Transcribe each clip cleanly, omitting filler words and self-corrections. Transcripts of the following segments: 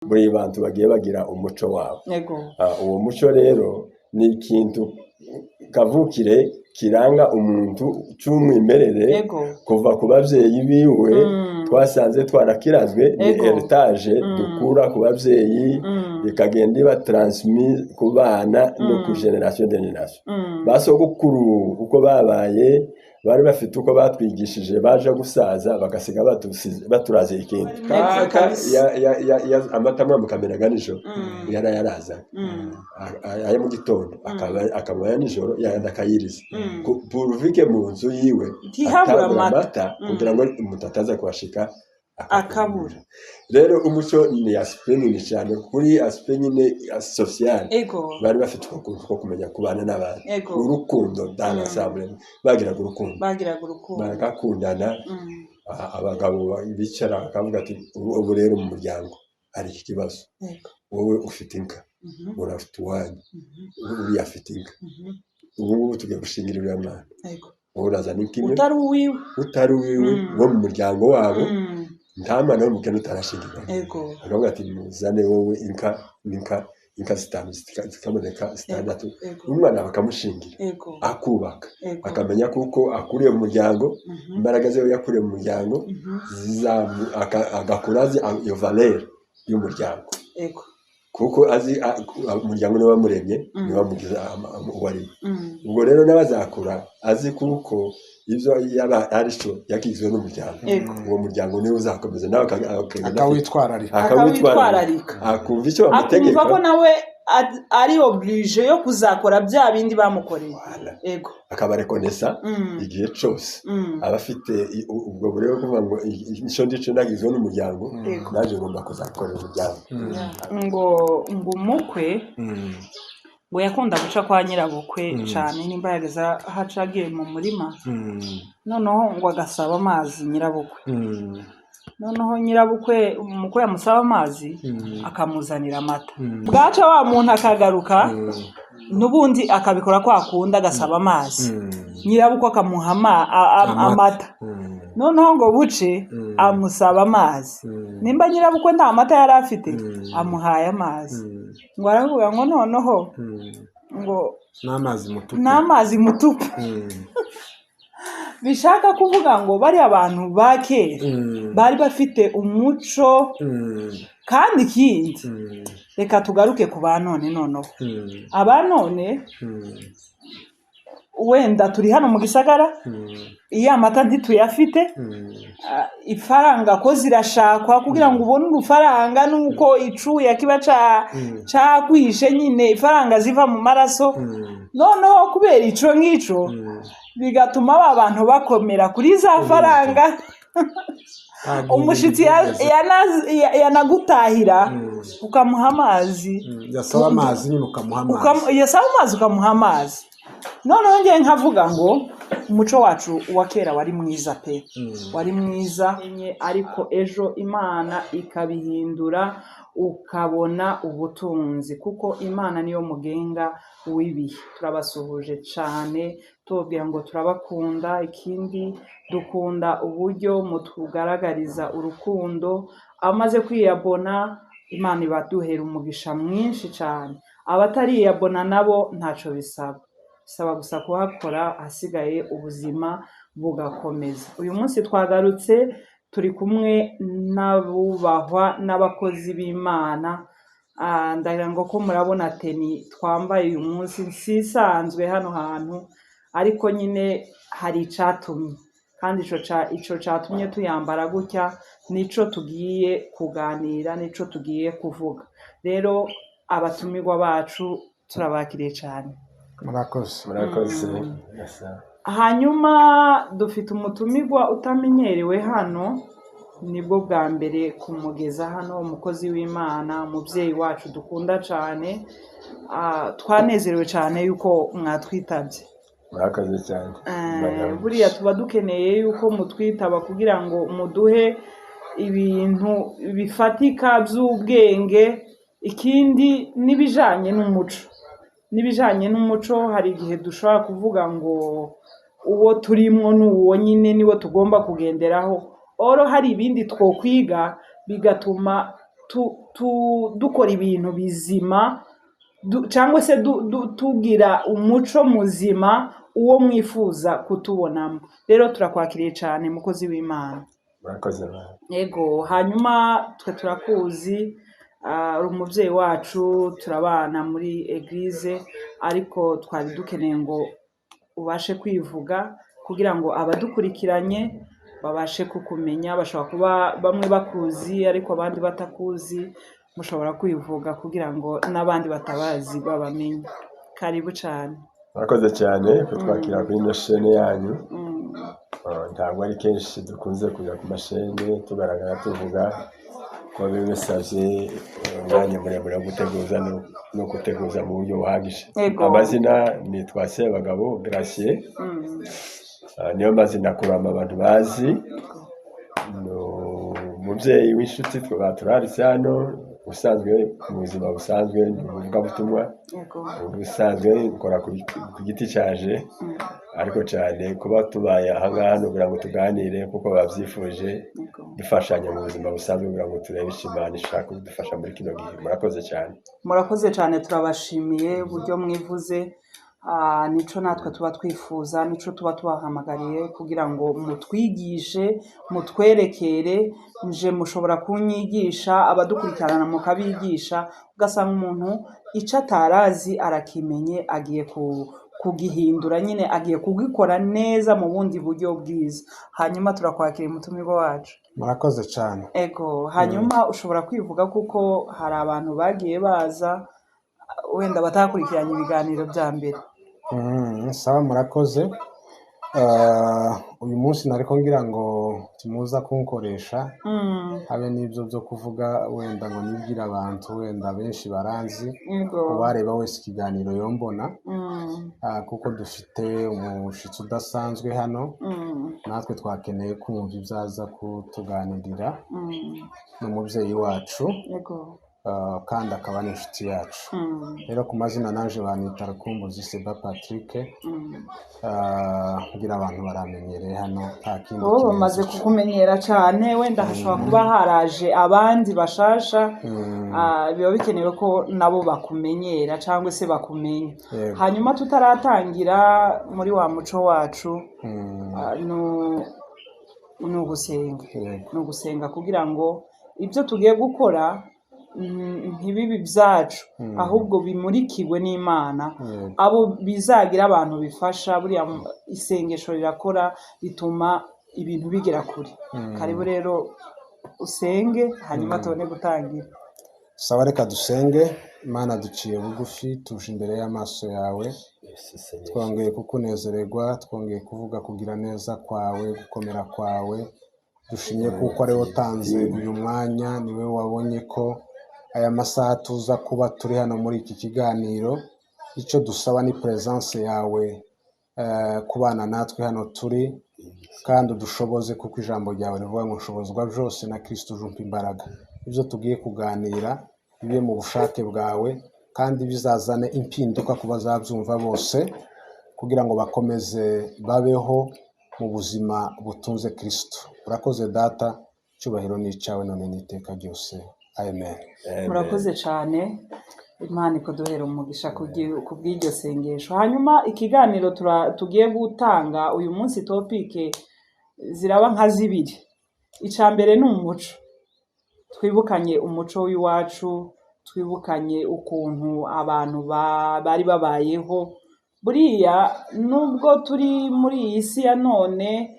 buri bantu bagiye bagira umuco wabo. Yego. Uwo muco rero ni ikintu kavukire kiranga umuntu cy'umwimerere kuva ku bavyeyi biwe twasanze twarakirazwe ni heritage dukura ku bavyeyi ikagenda iba transmis ku bana no ku generation de generation. Basogokuru uko babaye bari bafite uko batwigishije baje gusaza bagasiga baturaze ikindi amatamwa mukameraga nijoro yaraza ayo mu gitondo akaba nijoro yandakayiriza puruvike mu nzu yiwe ntihabura amata kugira ngo umuntu ataza kuhashika akabura. Rero umuco ni aspect nini cyane kuri aspect nyine social bari bafite uko kumenya kubana n'abandi urukundo dans l'ensemble bagiraga urukundo bagakundana. Abagabo bicara akavuga ati ubu rero mu muryango hari iki kibazo wowe ufite inka urafite uwanyu uriya afite inka ubu tugiye gushingira uriya mwana urazana inkimwe utari uwiwe wo mu muryango wabo nta mwana w'umukene utarashingirwa akavuga ati muzane wowe inka zitanu zikaboneka zitandatu umwana bakamushingira akubaka akamenya kuko akuriye mu muryango imbaraga ze yakuriye mu muryango agakura azi iyo valeur y'umuryango kuko azi umuryango niwe wamuremye niwe wamugize uwari. Ubwo rero n'abazakura azi kuko ivyo yaba ari cyo yakizwe n'umuryango uwo muryango niwe uzakomeza nawe akawitwararika akumva icyo bamutegeka akumva ko nawe ari oblige yo kuzakora bya bindi bamukoreye. Akaba rekonesa igihe cyose abafite ubwo buryo kuvuga ngo icyo ndico ndagizwe n'umuryango naje ngomba kuzakorera umuryango. ngo umukwe ngo yakunda guca kwa nyirabukwe cyane nimba yageza hacagiye mu murima noneho ngo agasaba amazi nyirabukwe noneho nyirabukwe umukwe yamusaba amazi akamuzanira amata bwaca wa muntu akagaruka nubundi akabikora kwa kunda agasaba amazi nyirabukwe akamuha amata noneho ngo buce amusaba amazi nimba nyirabukwe nta mata yari afite amuhaye amazi ngo aravuga ngo noneho ngo n'amazi mutupu bishaka kuvuga ngo bari abantu ba kera bari bafite umuco kandi ikindi reka tugaruke ku banone noneho abanone wenda turi hano mu gisagara iyo amata ntituyafite ifaranga ko zirashakwa kugira ngo ubone urufaranga nuko icuya kiba cakwishe nyine ifaranga ziva mu maraso noneho kubera ico nk'ico bigatuma aba bantu bakomera kuri za faranga umushitsi yanagutahira ukamuha amazi yasaba amazi ukamuha amazi noneho ngiye nkavuga ngo umuco wacu wa kera wari mwiza pe wari mwiza ariko ejo Imana ikabihindura ukabona ubutunzi kuko Imana niyo mugenga w'ibihe. Turabasuhuje cyane tubabwira ngo turabakunda, ikindi dukunda uburyo mutugaragariza urukundo. Amaze kwiyabona Imana ibaduhera umugisha mwinshi cyane, abatariyabona nabo ntaco bisaba gusa kuhakora, hasigaye ubuzima bugakomeza. Uyu munsi twagarutse turi kumwe n'abubahwa n'abakozi b'Imana. Ndagira ngo ko murabona teni twambaye uyu munsi sisanzwe hano hantu, ariko nyine hari icatumye, kandi ico catumye tuyambara gutya nico tugiye kuganira, nico tugiye kuvuga. Rero abatumirwa bacu turabakiriye cyane. Murakoze. Hanyuma dufite umutumirwa utamenyerewe hano, nibwo bwa mbere kumugeza hano, umukozi w'Imana, umubyeyi wacu dukunda cyane. Twanezerewe cyane yuko mwatwitabye. Murakoze cyane. Buriya tuba dukeneye yuko mutwitaba kugira ngo muduhe ibintu bifatika by'ubwenge, ikindi n'ibijanye n'umuco. Hari igihe dushobora kuvuga ngo uwo turimwo n'uwo nyine niwo tugomba kugenderaho, oro hari ibindi twokwiga bigatuma dukora ibintu bizima cyangwa se tugira umuco muzima uwo mwifuza kutubonamo. Rero turakwakiriye cyane mukozi w'Imana. Murakoze. Yego, hanyuma twe turakuzi, uri umubyeyi wacu, turabana muri eglise, ariko twari dukeneye ngo ubashe kwivuga kugira ngo abadukurikiranye babashe kukumenya. Bashobora kuba bamwe bakuzi ariko abandi batakuzi, mushobora kwivuga kugira ngo n'abandi batabazi babamenye. Karibu cyane. Murakoze cyane kutwakira kuri ino shene yanyu. Ntabwo ari kenshi dukunze kujya ku mashene tugaragara tuvuga ko bibesavye umwanya muremure wo guteguza no guteguza mu buryo buhagije. Amazina ni Twasebagabo Gratien, niyo mazina kurama abantu bazi. Umubyeyi w'inshuti turaritse hano, usanzwe mu buzima busanzwe uvuga butumwa, ubusanzwe nkora ku giti cyaje, ariko cyane kuba tubaye ahangaha kugira ngo tuganire kuko babyifuje, dufashanya mu buzima busanzwe kugira ngo turebe Imana ishaka kudufasha muri kino gihe. Murakoze cyane. Murakoze cyane, turabashimiye uburyo mwivuze. Nico natwe tuba twifuza, nico tuba tubahamagariye kugira ngo mutwigishe, mutwerekere. Nje mushobora kunyigisha, abadukurikirana mukabigisha, ugasanga umuntu icyo atarazi arakimenye, agiye kugihindura nyine, agiye kugikora neza mu bundi buryo bwiza. Hanyuma turakwakira umutumirwa wacu. Murakoze cyane. Ego, hanyuma ushobora kwivuga kuko hari abantu bagiye baza wenda batakurikiranye ibiganiro bya mbere. Sawa, murakoze. Uyu munsi nariko ngira ngo timuza kunkoresha habe n'ibyo byo kuvuga wenda ngo nibwira abantu wenda benshi baranzi ubareba wese ikiganiro yombona, kuko dufite umushitsi udasanzwe hano, natwe twakeneye kumva ibyaza kutuganirira n'umubyeyi wacu, kandi akaba n'inshuti yacu. Rero ku mazina naje banita Rukumbuzi Seba Patrick, ngira abantu baramenyereye hano, nta kindi kibazo. Bamaze kukumenyera cyane, wenda hashobora kuba haraje abandi bashasha, biba bikenewe ko nabo bakumenyera cyangwa se bakumenya. Hanyuma tutaratangira muri wa muco wacu, ni ugusenga kugira ngo ibyo tugiye gukora ntibibi byacu, ahubwo bimurikiwe n'Imana, abo bizagira abantu bifasha. Buriya isengesho rirakora, bituma ibintu bigera kure. Karibu rero usenge, hanyuma tubone gutangira. Sawa, reka dusenge. Imana, duciye bugufi, tuje imbere y'amaso yawe, twongeye kukunezererwa, twongeye kuvuga kugira neza kwawe, gukomera kwawe. Dushimye kuko ari watanze uyu mwanya, niwe wabonye ko aya masaha tuza kuba turi hano muri iki kiganiro. Icyo dusaba ni presence yawe, kubana natwe hano turi, kandi udushoboze kuko ijambo ryawe rivuga ngo ushobozwa byose na Kristo ujumpa imbaraga. Ibyo tugiye kuganira bibe mu bushake bwawe, kandi bizazane impinduka ku bazabyumva bose, kugira ngo bakomeze babeho mu buzima butunze Kristo. Urakoze Data, cyubahiro ni icyawe none n'iteka ryose. Amen. Murakoze cyane. Imana ikuduhera umugisha ku bw'iryo sengesho. Hanyuma ikiganiro tugiye gutanga uyu munsi, topike ziraba nka zibiri. Icya mbere ni umuco. Twibukanye umuco w'iwacu, twibukanye ukuntu abantu bari babayeho. Buriya nubwo turi muri iyi si ya none,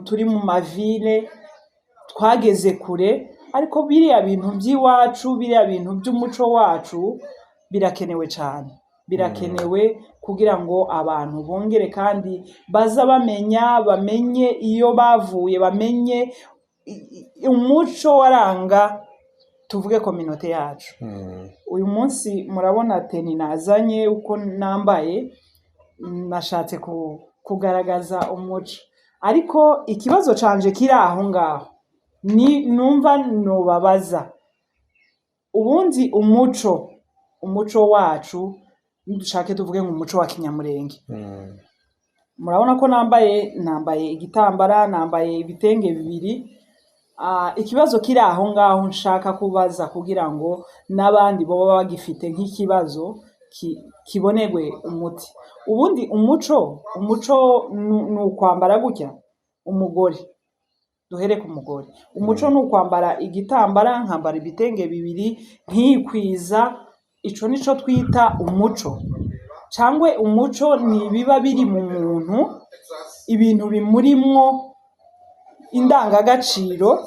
turi mu mavile, twageze kure, ariko biriya bintu by'iwacu, biriya bintu by'umuco wacu birakenewe cyane. Birakenewe kugira ngo abantu bongere kandi baza bamenye iyo bavuye, bamenye umuco waranga tuvuge kominote yacu. Uyu munsi murabona teni nazanye uko nambaye, nashatse kugaragaza umuco, ariko ikibazo canje kiri aho ngaho. Numva nobabaza, ubundi umuco wacu, dushake tuvuge nk'umuco wa Kinyamurenge. Murabona ko nambaye igitambara, nambaye ibitenge bibiri, ikibazo kiri aho ngaho nshaka kubaza kugira ngo n'abandi baba bagifite nk'ikibazo kibonerwe umuti. Ubundi umuco ni ukwambara gutya umugore, duhere ku mugore. Umuco ni ukwambara igitambara, nkambara ibitenge bibiri nkikwiza, ico nico twita umuco. Cyangwa umuco ni biba biri mu muntu, ibintu bimurimwo indangagaciro,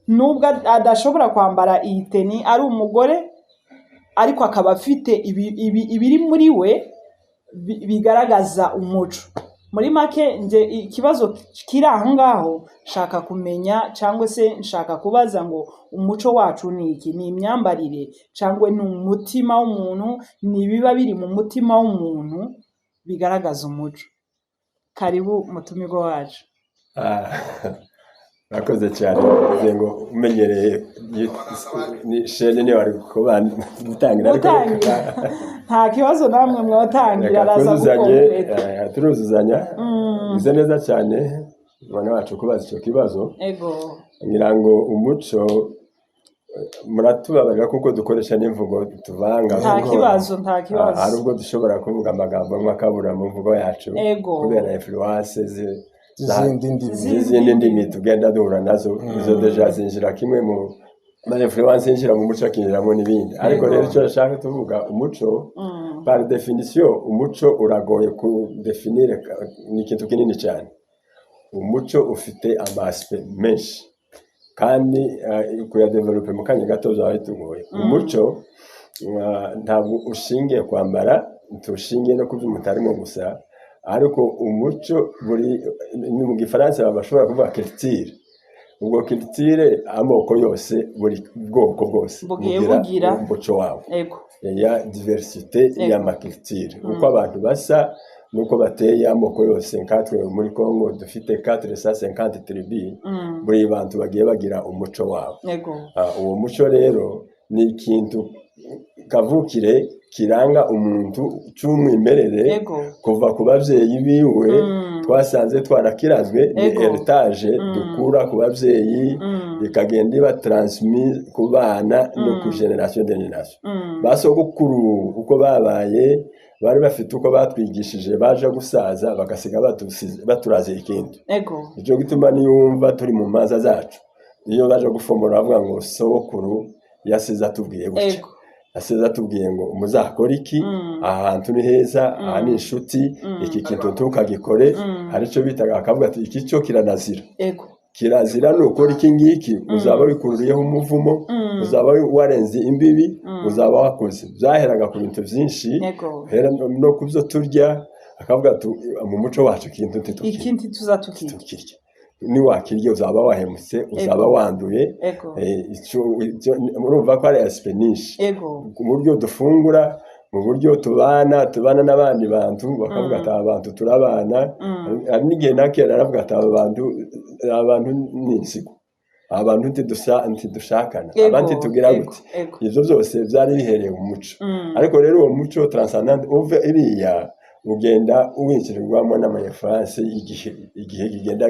nubwo adashobora kwambara iyiteni ari umugore, ariko akaba afite ibiri muri we bigaragaza umuco. Muri make nje ikibazo kiri aho ngaho nshaka kumenya, cyangwa se nshaka kubaza ngo umuco wacu ni iki? Ni imyambarire cyangwa ni umutima w'umuntu? Ni biba biri mu mutima w'umuntu bigaragaza umuco? Karibu mutumirwa wacu. Nakoze cyane ngo umenyereye ni shene ni wari kubana gutangira ariko nta kibazo namwe mwatangira araza turuzuzanya ize neza cyane mwana wacu kubaza icyo kibazo. Ngira ngo umuco muratubabarira kuko dukoresha n'imvugo tuvanga. Nta kibazo hari ubwo dushobora kuvuga amagambo mwakabura mu mvugo yacu kubera influence z'izindi ndimi tugenda duhura nazo. Izo deja zinjira kimwe mu influence yinjira mu muco akinjiramo n'ibindi. Ariko rero icyo nshaka tuvuga umuco par definition, umuco uragoye kudefinire, ni ikintu kinini cyane. Umuco ufite amaspe menshi kandi kuyadevelope mu kanya gato byaba tugoye. Umuco ntabwo ushingiye kwambara, ntushingiye no kubyuma utarimo gusa, ariko umuco buri mu gifaransa bashobora kuvuga culture. Ubwo culture amoko yose, buri bwoko bwose bugira umuco wawe. Ya diversité ya culture, uko abantu basa nuko bateye amoko yose. Nkatwe muri Congo dufite 450 tribus, buri bantu bagiye bagira umuco wabo. Uwo muco rero ni ikintu kavukire kiranga umuntu cy'umwimerere kuva ku bavyeyi biwe. Twasanze twarakirazwe, ni heritage dukura ku bavyeyi, ikagenda iba transmise ku bana no ku generation de generation. Basogokuru uko babaye bari bafite uko batwigishije, baje gusaza bagasiga baturaze ikintu. Icyo gituma niyumva turi mu manza zacu, iyo baje gufomora bavuga ngo sogokuru yasize atubwiye gutya, yasize atubwiye ngo muzakora iki, ahantu ni heza, aha ni inshuti, iki kintu tukagikore. Hari icyo bitaga akavuga ati iki cyo kiranazira. Kirazira ni ukora iki ngiki, uzaba wikururiyeho umuvumo, uzaba warenze imbibi, uzaba wakoze. Byaheraga ku bintu byinshi, hera no kubyo turya, akavuga ati mu muco wacu ikintu tuzatukirya. Ni wakirya uzaba wahemutse, uzaba wanduye. Murumva ko ari aspenish ku buryo dufungura, mu buryo tubana n'abandi bantu, bakavuga ati abantu turabana. Hari n'igihe nakera aravuga ati abantu ni insigo, abantu ntidushakana, abandi tugira gute. Ibyo byose byari bihereye mu muco. Ariko rero uwo muco transcendant uve iriya ugenda uwinjirirwamo n'amayefranse igihe kigenda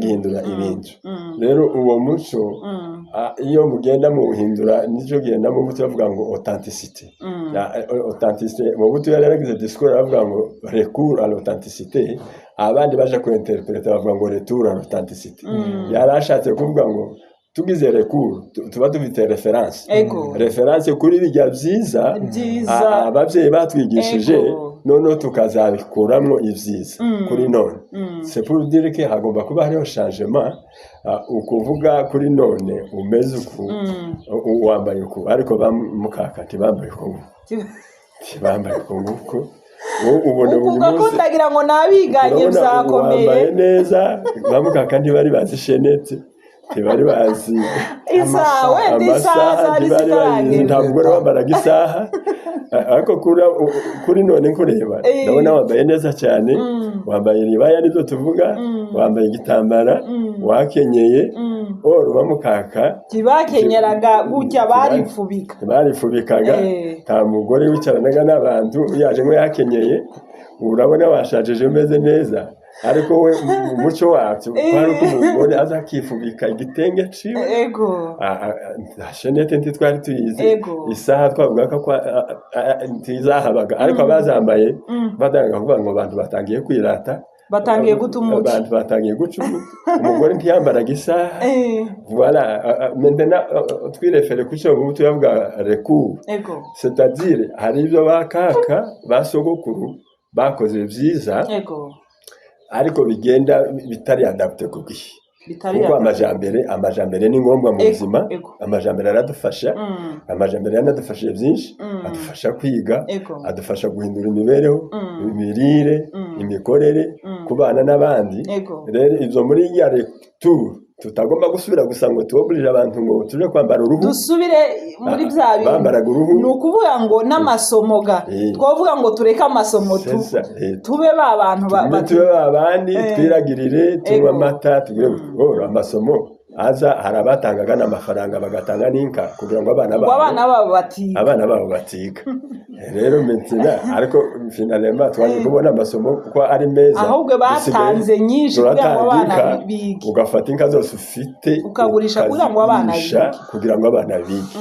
gihindura ibintu. Rero uwo muco iyo mugenda muhindura, nicyo genda mu buto bavuga ngo authenticité. Authenticité mu buto yaragize discours avuga ngo recours à l'authenticité, abandi baje ko interpréter bavuga ngo retour à l'authenticité. Yarashatse kuvuga ngo tugize recours tuba dufite reference kuri bijya byiza abavyeyi batwigishije, none tukazabikuramwo ivyiza kuri none. C'est pour dire que hagomba kuba hariho changement, ukuvuga kuri none umeze uku, wambaye uku, ariko bamukaka ntibambaye uku, ntibambaye uku. Ubona buri munsi ndagira ngo nabiganye byakomeye, wambaye neza, bamukaka ntibari bazi shenete, ntibari bazi amasaha, ntibari bazi, ntabwo wambaraga isaha. Ariko kuri none nkureba ndabona wambaye neza cyane, wambaye ribaya nibyo tuvuga, wambaye igitambara, wakenyeye. Bamukaka tibakenyeraga gutya, barifubikaga. Nta mugore wicaranaga n'abantu yaje ngo yakenyeye. Urabona washajeje umeze neza, ariko we umuco wacu kwari ko umugore aza akifubika igitenge ciwe ego shenete ntitwari tuyizi isaha twavuga ko ntizahabaga ariko abazambaye badanga kuvuga ngo abantu batangiye kwirata batangiye gutumuca abantu batangiye guca umugore ntiyambaraga isaha voilà maintenant twirefere ku cyo ubu tuyavuga recours c'est-à-dire hari ibyo bakaka basogokuru bakoze byiza ariko bigenda bitari adapte ku gihe kuko amajambere ni ngombwa mu buzima amajambere aradufasha amajambere yanadufashije byinshi adufasha kwiga adufasha guhindura imibereho imirire imikorere kubana n'abandi rero izo muri ya retour tutagomba gusubira gusa ngo tuboburije abantu ngo tuje kwambara uruhu dusubire muri bya bintu bambaraga uruhu ni ukuvuga ngo n'amasomo ga twavuga ngo tureke amasomo tube ba bantu twiragirire tunywa amata tugire amasomo aza hari abatangaga n'amafaranga bagatanga n'inka kugira ngo abana babo batiga rero mentina ariko finalement twaje kubona amasomo ko ari meza ahubwo batanze nyinshi kugira ngo abana bige ugafata inka zose ufite ukagurisha kugira ngo abana bige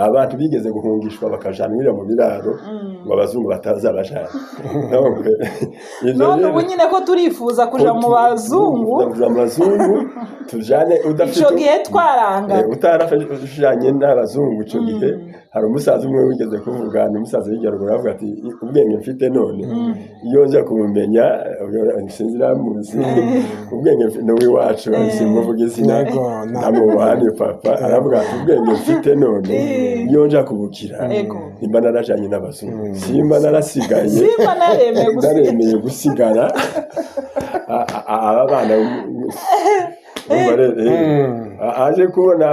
abantu bigeze guhungishwa bakajanira mu biraro ngo abazungu batazabajana none ubu nyine ko turifuza kuja mu bazungu tujane ico gihe twaranga utarafashanye n'abazungu ico gihe hari umusaza umwe wigeze kuvugana umusaza w'igihugu avuga ati ubwenge mfite none iyo nje kumumenya sinzira muzi ubwenge no wiwacu simuvuga izina namubani papa aravuga ati ubwenge mfite none iyo nje kubukira nimba narajanye n'abazungu simba narasigaye naremeye gusigara abana aje kubona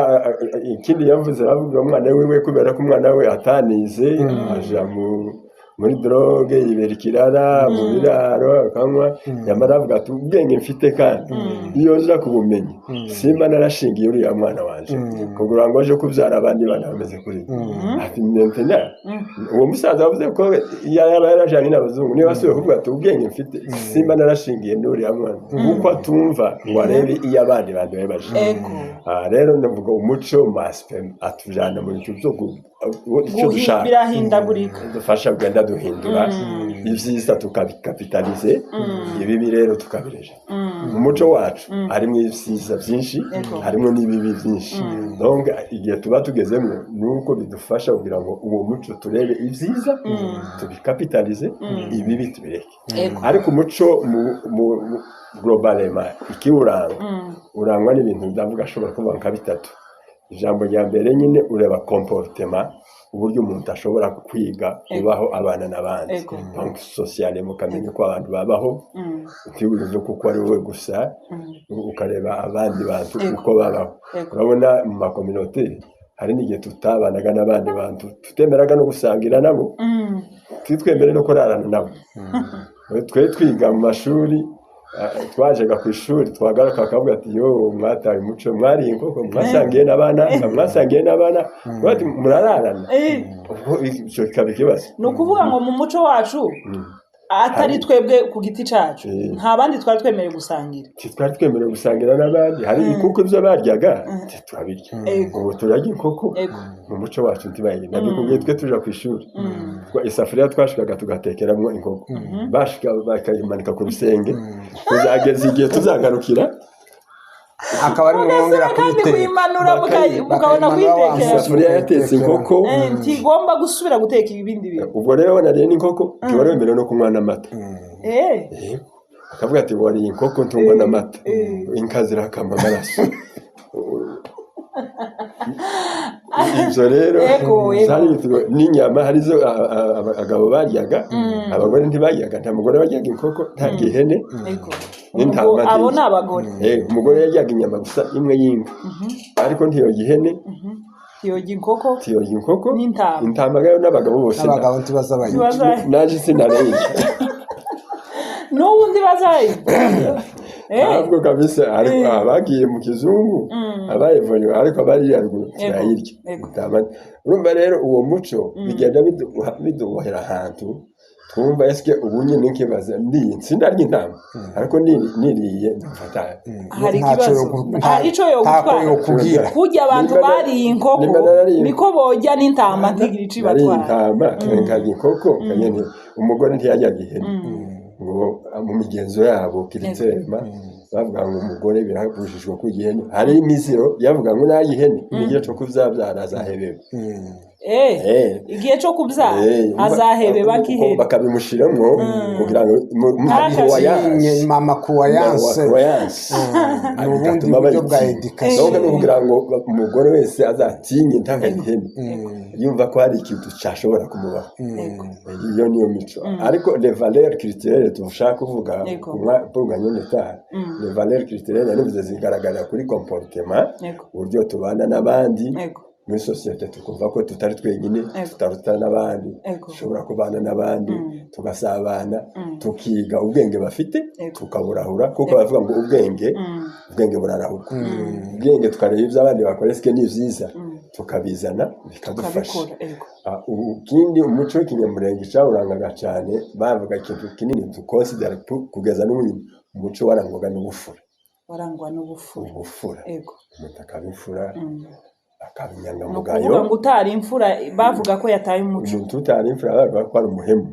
ikindi yavuze bavuga umwana wiwe kubera ko umwana we atanize aja muri droge yibera ikirara mu biraro akanywa yamara avuga ati ubwenge mfite kandi iyo nza kubumenyi simba narashingiye uriya mwana wanje kugira ngo aje kubyara abandi bana bameze kuri ati maintenant uwo musaza wavuze ko yaba yarajanye n'abazungu niba asuye kuvuga ati ubwenge mfite simba narashingiye n'uriya mwana kuko atumva ngo arebe iyo abandi bantu baje rero ndavuga umuco maspe atujana mu bintu byo dushaka birahindagurika dufasha kugenda duhindura ibyiza tukabikapitalize ibibi rero tukabireja umuco wacu harimo ibyiza byinshi harimo n'ibibi byinshi donc igihe tuba tugezemo nuko bidufasha kugira ngo uwo muco turebe ibyiza tubikapitalize ibibi tubireke ariko umuco globalement urangwa n'ibintu ndavuga ashobora kuba nka bitatu ijambo rya mbere nyine ureba comportement uburyo umuntu ashobora kwiga kubaho abana n'abandi donc sociale mukamenya ko abantu babaho utibuze kuko ari wowe gusa ukareba abandi bantu uko babaho urabona mu makominote hari n'igihe tutabanaga n'abandi bantu tutemeraga no gusangira nabo twitwemere no kurarana nabo twe twiga mu mashuri twajaga ku ishuri twagaruka akavuga ati yo mwataye umuco mwari inkoko mwasangiye n'abana bati murararana icyo kikaba ikibazo ni ukuvuga ngo mu muco wacu atari twebwe ku giti cacu nta bandi twari twemerewe gusangira n'abandi hari inkoko ibyo baryaga turabirya ubu turarya inkoko mu muco wacu ntibayirya nabikubwiye twe tuja ku ishuri isafuriya twashikaga tugatekeramo inkoko bashika bakayimanika ku rusenge kuzageza igihe tuzagarukira akaba ari mwongera kuyimanura mukabona kuyitekera isafuriya yatetse inkoko ntigomba gusubira guteka ibindi bintu ubwo rero wanariye n'inkoko ntiwari wemerewe no kunywa n'amata akavuga ati wariye inkoko ntungwa n'amata inka zirakama amaraso ibyo rero n'inyama harizo abagabo baryaga abagore ntibaryaga nta mugore waryaga inkoko ntarya ihene n'intama abo ni abagore umugore yaryaga inyama gusa imwe y'inka ariko ntiyorya ihene tiyorya inkoko n'intama n'abagabo bose naje sinareye n'ubu ndibazaye ntabwo kabisa ariko abagiye mu kizungu abayivonye ariko abari yaruguru turayirya urumva rero uwo muco bigenda biduhera ahantu twumva eske ubu nyine nkibaza sindarya intama ariko niriye ndafata hari ikibazo hari ico yo gutwara kurya abantu bariye inkoko niko bojya n'intama ntigira ici batwara intama nkarya inkoko kanyene umugore ntiyajya ihene ngo mu migenzo yabo kiritema bavuga ngo umugore birabujijwe ko ihene hari imiziro yavuga ngo n'ayihene igihe cyo kuzabyara azahebeba igihe cyo kubyara azahebe bakihebe bakabimushiramwo kugira ngo mama croyance n'ubundi buryo bwa education no kugira ngo umugore wese azatinye ntangihene yumva ko hari ikintu cyashobora kumubaho iyo niyo mico ariko les valeurs culturelles tushaka kuvuga kuvuga nyine les valeurs culturelles nizo zigaragara kuri comportement uburyo tubana n'abandi muri societe tukumva ko tutari twenyine tutarutana n'abandi dushobora kubana n'abandi tugasabana tukiga ubwenge bafite tukaburahura kuko bavuga ngo ubwenge burarahurwa ubwenge tukareba ibyo abandi bakora sike ni byiza tukabizana bikadufasha kindi umuco w'ikinyamurenge cawurangaga cyane bavuga ikintu kinini tukonsidera kugeza n'ubu umuco warangwaga n'ubufura ubufura mutakabifura akabinyangamugayo ngo utari imfura bavuga ko yataye umuco utari imfura bavuga ko ari umuhemu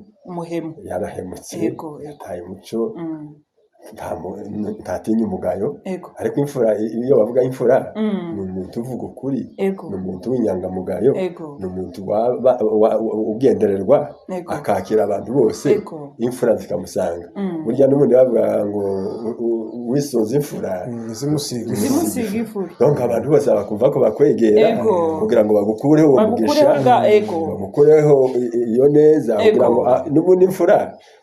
yarahemutse yataye umuco ntatinya umugayo ariko imfura iyo bavuga imfura ni umuntu uvuga ukuri ni umuntu w'inyangamugayo ni umuntu ugendererwa akakira abantu bose imfura zikamusanga burya n'ubundi bavuga ngo wisoza imfura zimusiga ifura donc abantu bose bakumva ko bakwegera kugira ngo bagukureho uwo mugisha bagukureho iyo neza kugira ngo n'ubundi imfura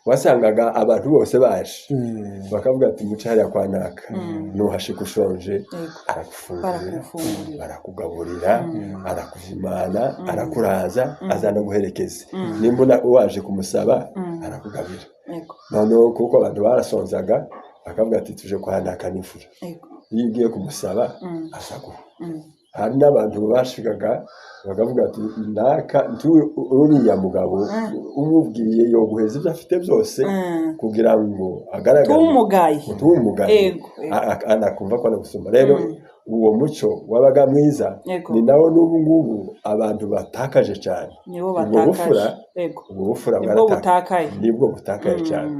wasangaga abantu bose baje bakavuga ati mucyari kwa naka nuhashika ushonje aragufungurira arakugaburira arakuvimana arakuraza azana guherekeza nimbona waje kumusaba arakugabira noneho kuko abantu barasonzaga bakavuga ati tuje kwa naka n'imfura iyo ugiye kumusaba asaguha hari n'abantu bashigaga bakavuga ati naka uriya mugabo umubwiye yo guheza ibyo afite byose kugira ngo agaragare tumugaye anakumva ko anagusumba rero uwo muco wabaga mwiza ni nawo n'ubu ngubu abantu batakaje cyane ubwo bufura nibwo butakaye cyane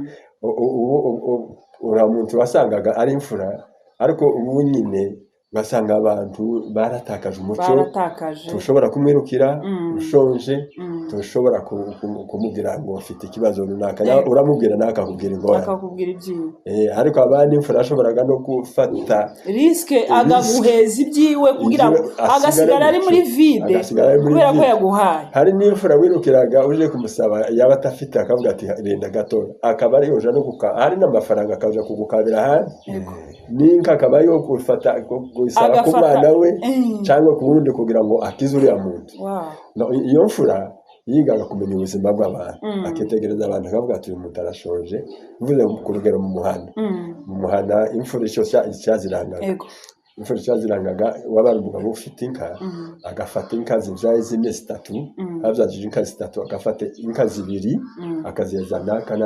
uriya muntu wasangaga ari imfura ariko ubu nyine basanga abantu baratakaje umuco tushobora kumwirukira ushonje tushobora kumubwira ngo ufite ikibazo runaka uramubwira nawe akakubwira ingorane ariko abandi imfura ashoboraga no gufata risque agaguheza ibyiwe kugira ngo agasigara ari muri vide kubera ko yaguhaye hari n'imfura wirukiraga uje kumusaba yaba atafite akavuga ati renda gato akaba ari yoja no hari n'amafaranga akaja kugukabira ahandi ninka akaba yo gufata isaba ku mwana we cyangwa ku wundi kugira ngo akize uriya muntu iyo mfura yigaga kumenya ubuzima bw'abantu akitegereza abantu akavuga ati uyu muntu arashonje bivuze ku rugero mu muhanda imfura icyazirangaga wabara umugabo ufite inka agafata inka zibyaye zine zitatu abyajije inka zitatu agafata inka zibiri akazeza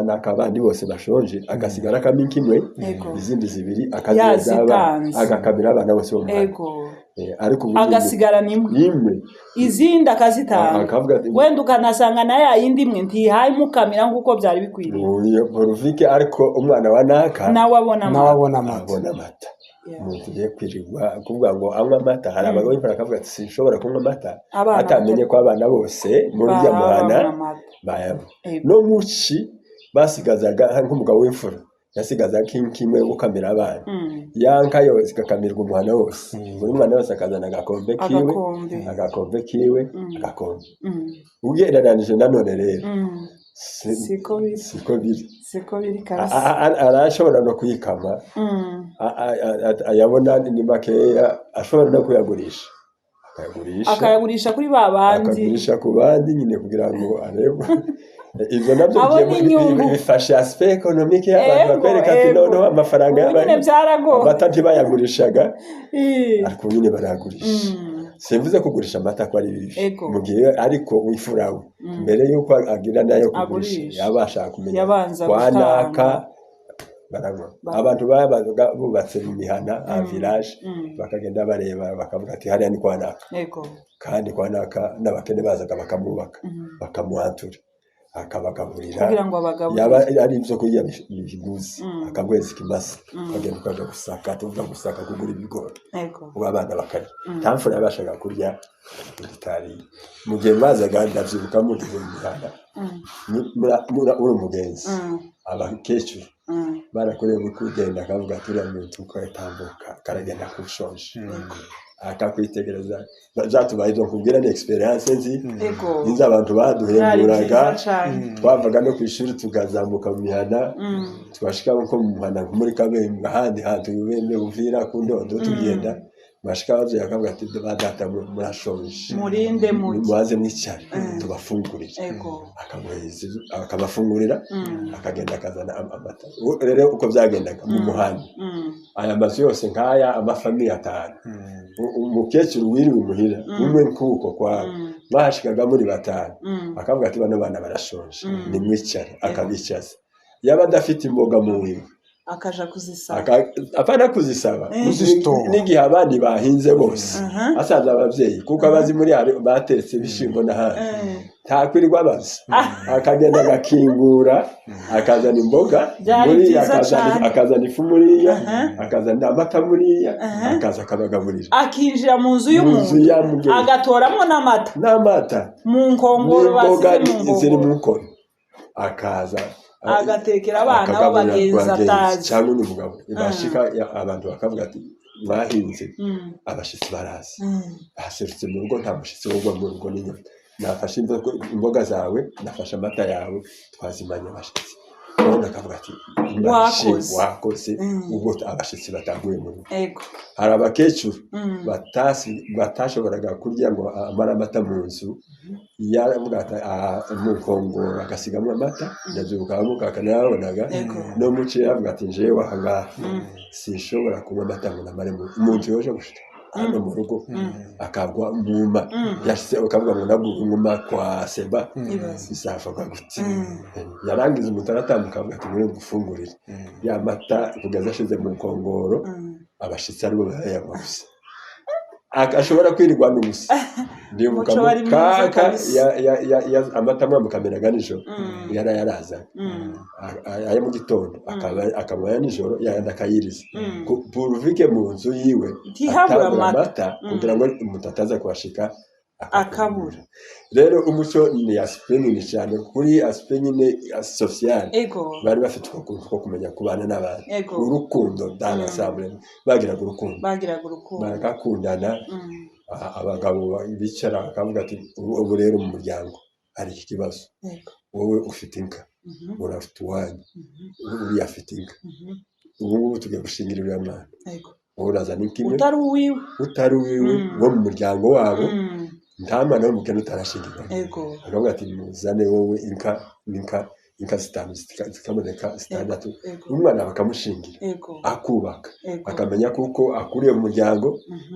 n'aka abandi bose bashonje agasigara kamwe kimwe izindi zibiri akazeza agakamira abana bose bo ariko agasigara nimwe izindi akazitanga wenda ukanasanga na ya yindi imwe ntihaye mukamira nk'uko byari bikwiriye boruvike ariko umwana wa naka nawe abona amata umuntu ugiye kwirirwa kuvuga ngo anywa amata hari abagabo b'imfura akavuga ati sinshobora kunywa amata atamenye ko abana bose muri rya muhana bayanywa no muci basigazaga nk'umugabo w'imfura yasigaza kimwe gukamira abana yanka yose ikakamirwa umuhana wose buri mwana wese akazana agakombe kiwe agakombe ugereranije nanone rero siko biri arashobora no kuyikama ayabona ni makeya ashobora no kuyagurisha akayagurisha kuri babandi akagurisha ku bandi nyine kugira ngo arebe ibyo nabyo bifashe aspect economique y'abantu bakwereka ati noneho amafaranga y'abantu amata ntibayagurishaga ariko nyine barayagurisha simvuze kugurisha amata ko ari bibi mu gihe ariko wifurawe mbere yuko agira nayo kugurisha yabasha kumenya kwanaka baragwa abantu bubatse mu mihana village bakagenda bareba bakavuga ati hariya ni kwanaka kandi kwanaka n'abakene bazaga bakamubaka bakamuhatura akabagaburira kugira ngo abagabo yaba ari ibyo kurya biguzi akagweza ikimasa akagenda ukaja gusaka tuvuga gusaka kugura ibigori ubu abana bakarya ntamfura yabashaga kurya bitari mu gihe bazaga ndavyibuka mu mihana uri umugenzi abakecuru barakoreye mu kugenda akavuga turiya muntu uko yatambuka karagenda kushonje akakwitegereza zatubaye zo kubwira ni experience nzi abantu baduhemburaga twavaga no kwishuri tukazamuka mu mihana twashika nko mu mihana muri Kabembe ahandi hantu bene uvira ku Ndondo tugenda bashika bavye akavuga ati badata murashonje murinde mubaze mwicyane tubafungurira akabafungurira akagenda akazana amata rero uko byagendaga mu muhanda aya mazu yose nkaya amafamiye atanu umukecuru wiriwe muhira umwe nkuko kwawe bashikaga muri batanu akavuga ati bano bana barashonje ni mwicare akabicaza yaba adafite imboga mu wiwe akaja kuzisaba apana kuzisaba n'igihe abandi bahinze bose asaza abavyeyi kuko abazi muri batetse bishimbo n'ahandi ntakwirirwa baza akagenda agakingura akazana imboga muri akazana ifu muriya akazana amata muriya akaza akabagaburira akinjira mu nzu y'umuntu agatoramo n'amata mu nkongoro ziri mu nkono akaza agatekera abana b'abagenzi atazi cyangwa n'umugabo bashika abantu bakavuga ati bahinze abashitsi baraza baserutse mu rugo nta mushitsi wo mu rugo n'inyuma nafashe imboga zawe nafashe amata yawe twazimanye abashitsi none akavuga ati wakoze ubwo abashitsi bataguye mu rugo hari abakecuru batashoboraga kurya ngo amara amata mu nzu yaravuga ati mu nkongoro agasigamo amata ndabyuka amukakana yabonaga no muci yavuga ati njewe ahangaha sinshobora kunywa amata ngo namare umuntu yoje gushika hano mu rugo akagwa mwuma yashyize ukavuga ngo naguma kwa seba bizavuga gute yarangiza umuntu aratambuka avuga ati mwe gufungurira ya mata kugeza ashize mu nkongoro abashitsi aribo bayabavuze akashobora kwirwa n'ubusa ndibuka kaka ya amata mu kamera nijoro yaraza aya mu gitondo akaba nijoro yanda kayiriza puruvike mu nzu yiwe ntihabura amata kugira ngo umutataza kwashika akabura rero umuco ni aspect cyane kuri aspect nyine social bari bafite ukuntu ko kumenya kubana n'abandi urukundo dans l'ensemble bagiraga urukundo bagakundana abagabo bicara bakavuga ati ubu rero mu muryango hari iki kibazo wowe ufite inka urafite uwanyu uri afite inka ubu tugiye gushingira uriya mwana urazana inkimwe utari uwiwe wo mu muryango wabo ntamana wo mukene utarashingirwa akavuga ati muzane wowe inka zitanu zikamureka zitandatu umwana bakamushingira akubaka akamenya kuko akuriye mu muryango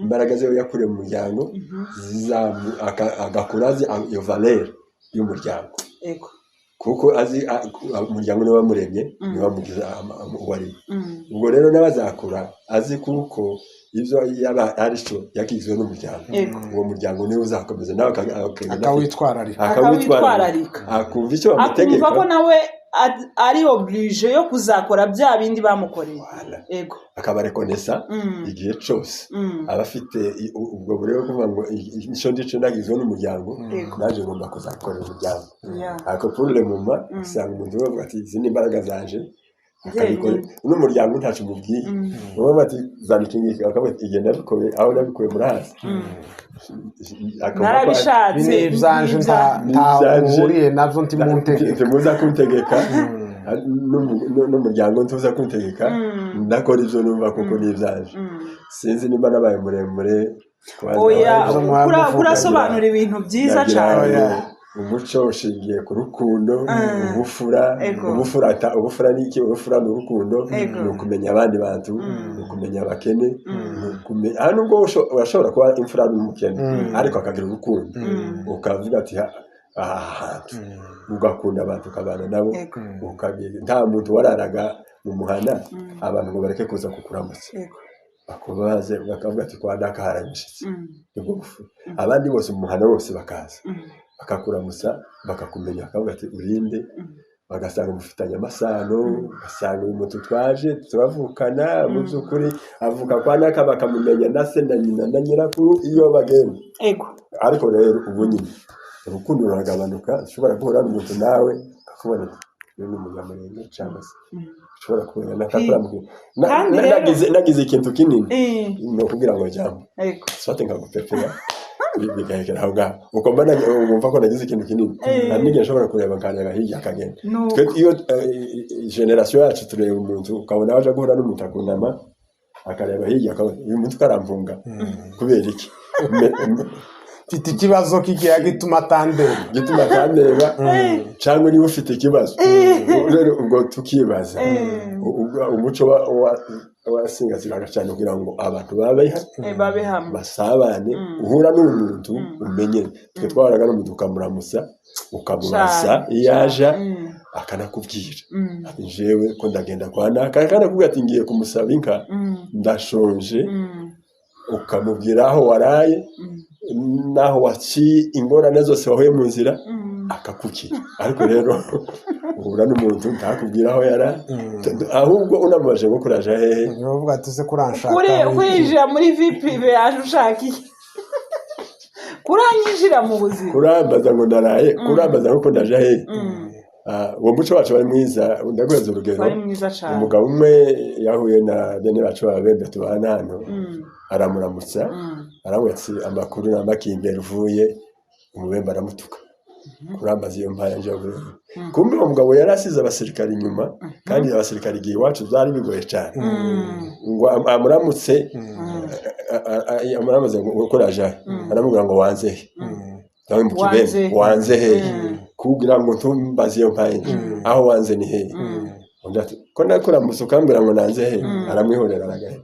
imbaraga ze yakuriye mu muryango agakura azi iyo valeur y'umuryango kuko azi umuryango niwe wamuremye niwe wamugize uwari ubwo rero n'abazakura azi kuko ibyo yaba ari cyo yakizwe n'umuryango uwo muryango niwe uzakomeza nawe akawitwararika akumva icyo bamutegeka akumva ko nawe ari oblige yo kuzakora bya bindi bamukoreye akaba rekonesa igihe cyose aba afite ubwo buryo bwo kuvuga ngo icyo ndico nagizwe n'umuryango naje ngomba kuzakorera umuryango ariko pour le moment usanga umuntu avuga ati izi ni imbaraga zanje akabikora n'umuryango ntacyo umubwiye baba bati zandika ingiki akabati igenda bikoye aho nabikoye muri hasi narabishatse ibyanje ntahuriye navyo ntimuza kuntegeka n'umuryango ntuza kuntegeka ndakora ivyo numva kuko n'ivyanje sinzi nimba nabaye muremure urasobanura ibintu byiza cyane umuco ushingiye ku rukundo ubufura ni iki ubufura ni urukundo ni ukumenya abandi bantu ni ukumenya abakene hano ubwo urashobora kuba imfura n'umukene ariko akagira urukundo ukavuga ati ugakunda abantu ukabana nabo nta muntu wararaga mu muhana abantu ngo bareke kuza kukuramutsa bakubaze bakavuga ati kwa naka harabishitse abandi bose mu muhana bose bakaza bakakuramutsa bakakumenya bakavuga ati urinde bagasanga mufitanye amasano ugasanga uyu muntu twaje turavukana mu by'ukuri avuka kwa naka bakamumenya na se na nyina na nyirakuru iyo bagenda ariko rero ubu nyine urukundo ruragabanuka ushobora guhura n'umuntu nawe akakubona ni umunyamurenge cyangwa se ushobora kubona nakakuramuka nagize ikintu kinini no kugira ngo jambo sote ngagupepera bigahekera aho ngaho uko mbona wumva ko nagize ikintu kinini kandi n'igihe nshobora kureba nkareba hirya akagenda twe iyo generation yacu tureba umuntu ukabona waje guhura n'umuntu akunama akareba hirya akabona uyu muntu karampunga kubera iki mfite ikibazo kigiye gituma atandeba cyangwa niba ufite ikibazo rero ubwo tukibaza umuco wasingasiraga cyane kugira ngo abantu babe hamwe basabane uhura n'umuntu umenye twe twaraga no mudukamuramusa ukamubaza iyaja akanakubwira ati jewe ko ndagenda kwa naka akanakubwira ati ngiye kumusaba inka ndashonje ukamubwira aho waraye naho waciye ingorane zose wahuye mu nzira akakukira ariko rero uhura n'umuntu ntakubwira aho yara ahubwo unamubaje ngo kuraje hehe uvuga ati se kuranshaka kwinjira muri VIP yaje ushakiye kuranyinjira mu buzima kurambaza ngo ndaraye kurambaza ngo ndaje hehe uwo muco wacu bari mwiza ndaguheza urugero umugabo umwe yahuye na bene bacu babembe tubana hano aramuramutsa aramwetse amakuru n'amakimbere uvuye umubembe aramutuka kurambaza iyo mpaya nje kumbe uwo mugabo yari asize abasirikari inyuma kandi abasirikari igihe iwacu byari bigoye cyane ngo amuramutse ngo koraje aramubwira ngo wanze he nawe mu kibembe wanze he kugira ngo ntumbaze iyo mpaye aho wanze ni he ko nakuramutse ukambwira ngo nanze he aramwihorera aragahe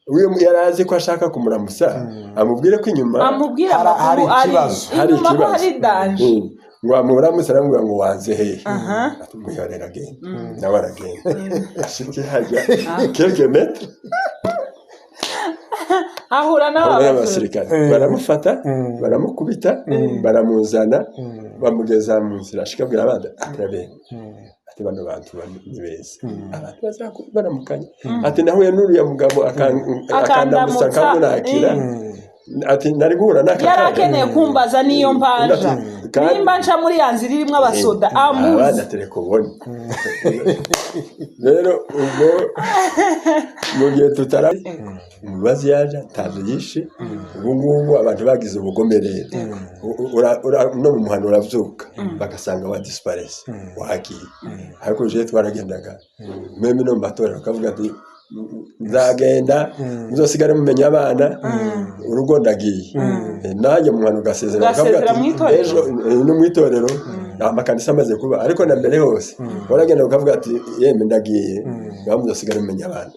uyu yarazi ko ashaka kumuramusa amubwire ko inyuma hari ikibazo ngo amuramutse aramubwira ngo wanze he atumwihorera agenda nawe aragenda ashike hajya quelques mètres ahura n'abasirikare baramufata baramukubita baramuzana bamugeza mu nzira ashikabwira abandi atrabe ati bano bantu ni beza abantu bazakubaramukanya ati nahuye n'uriya mugabo akandamusa kamunakira ati nari guhura n'aka yarakeneye kumbaza niyo mpanja nimba nca muri yanzira irimo abasoda amuzi abana telekobone rero ubwo mu gihe tutara umubazi yaje tazo yishe ubungubu abantu bagize ubugomerere no mu muhano uravyuka bagasanga wa disparese wagiye ariko je twaragendaga meme no matora akavuga ati nzagenda muzosigare mumenya abana urugo ndagiye nanjye mu muhano gasezera akavuga ati ejo no mwitorero amakanisa amaze kuba ariko na mbere hose waragenda ukavuga ati yeme ndagiye muzosigare mumenya abana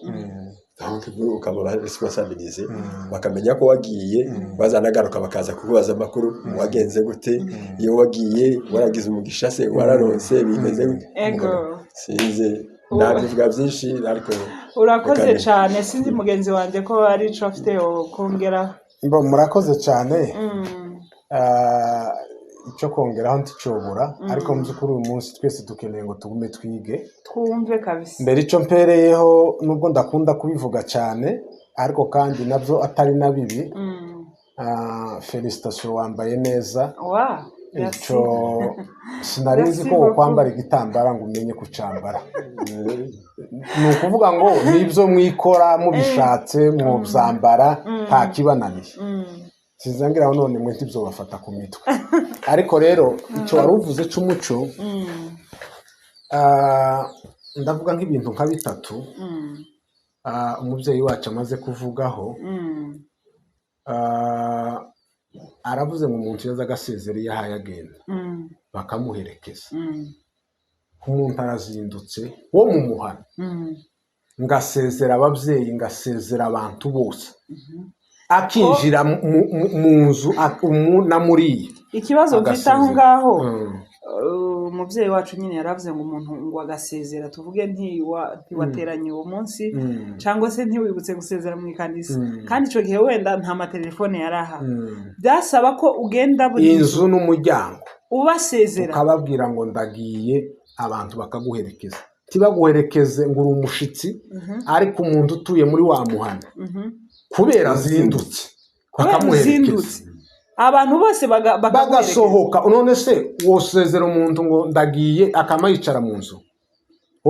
ukaba responsabilize bakamenya ko wagiye bazanagaruka bakaza kukubaza amakuru wagenze gute iyo wagiye waragize umugisha se wararonse bimeze ego sinze nabivuga byinshi ariko urakoze cyane sinzi mugenzi wanje ko ari ico afite kongera murakoze cyane icyo kongeraho nticobora ariko mu by'ukuri uyu munsi twese dukeneye ngo tugume twige twumve kabisa mbere icyo mpereyeho nubwo ndakunda kubivuga cyane ariko kandi nabyo atari na bibi felicitation wambaye neza icyo sinarinzi ko ukwambara igitambara ngo umenye kucambara ni ukuvuga ngo nibyo mwikora mubishatse mubyambara nta kibananiye sizangira none mwe ntibyo bafata ku mitwe ariko rero icyo wari uvuze cy'umuco ndavuga nk'ibintu nka bitatu umubyeyi wacu amaze kuvugaho aravuze ngo umuntu yaza agasezera iyo ahaye agenda bakamuherekeza umuntu arazindutse wo mu muhano ngasezera ababyeyi ngasezera abantu bose akinjira mu nzu na muriye. Ikibazo mfite aho ngaho umubyeyi wacu nyine yaravuze ngo umuntu ngo agasezera tuvuge ntiwateranye uwo munsi cyangwa se ntiwibutse gusezera mu ikanisa kandi icyo gihe wenda nta matelefone yari aha byasaba ko ugenda buri inzu n'umuryango ubasezera ukababwira ngo ndagiye abantu bakaguherekeza tibaguherekeze ngo uri umushitsi ariko umuntu utuye muri wa muhanda kubera zindutse bakamuherekeza abantu bose bagasohoka. None se wosezera umuntu ngo ndagiye akama yicara mu nzu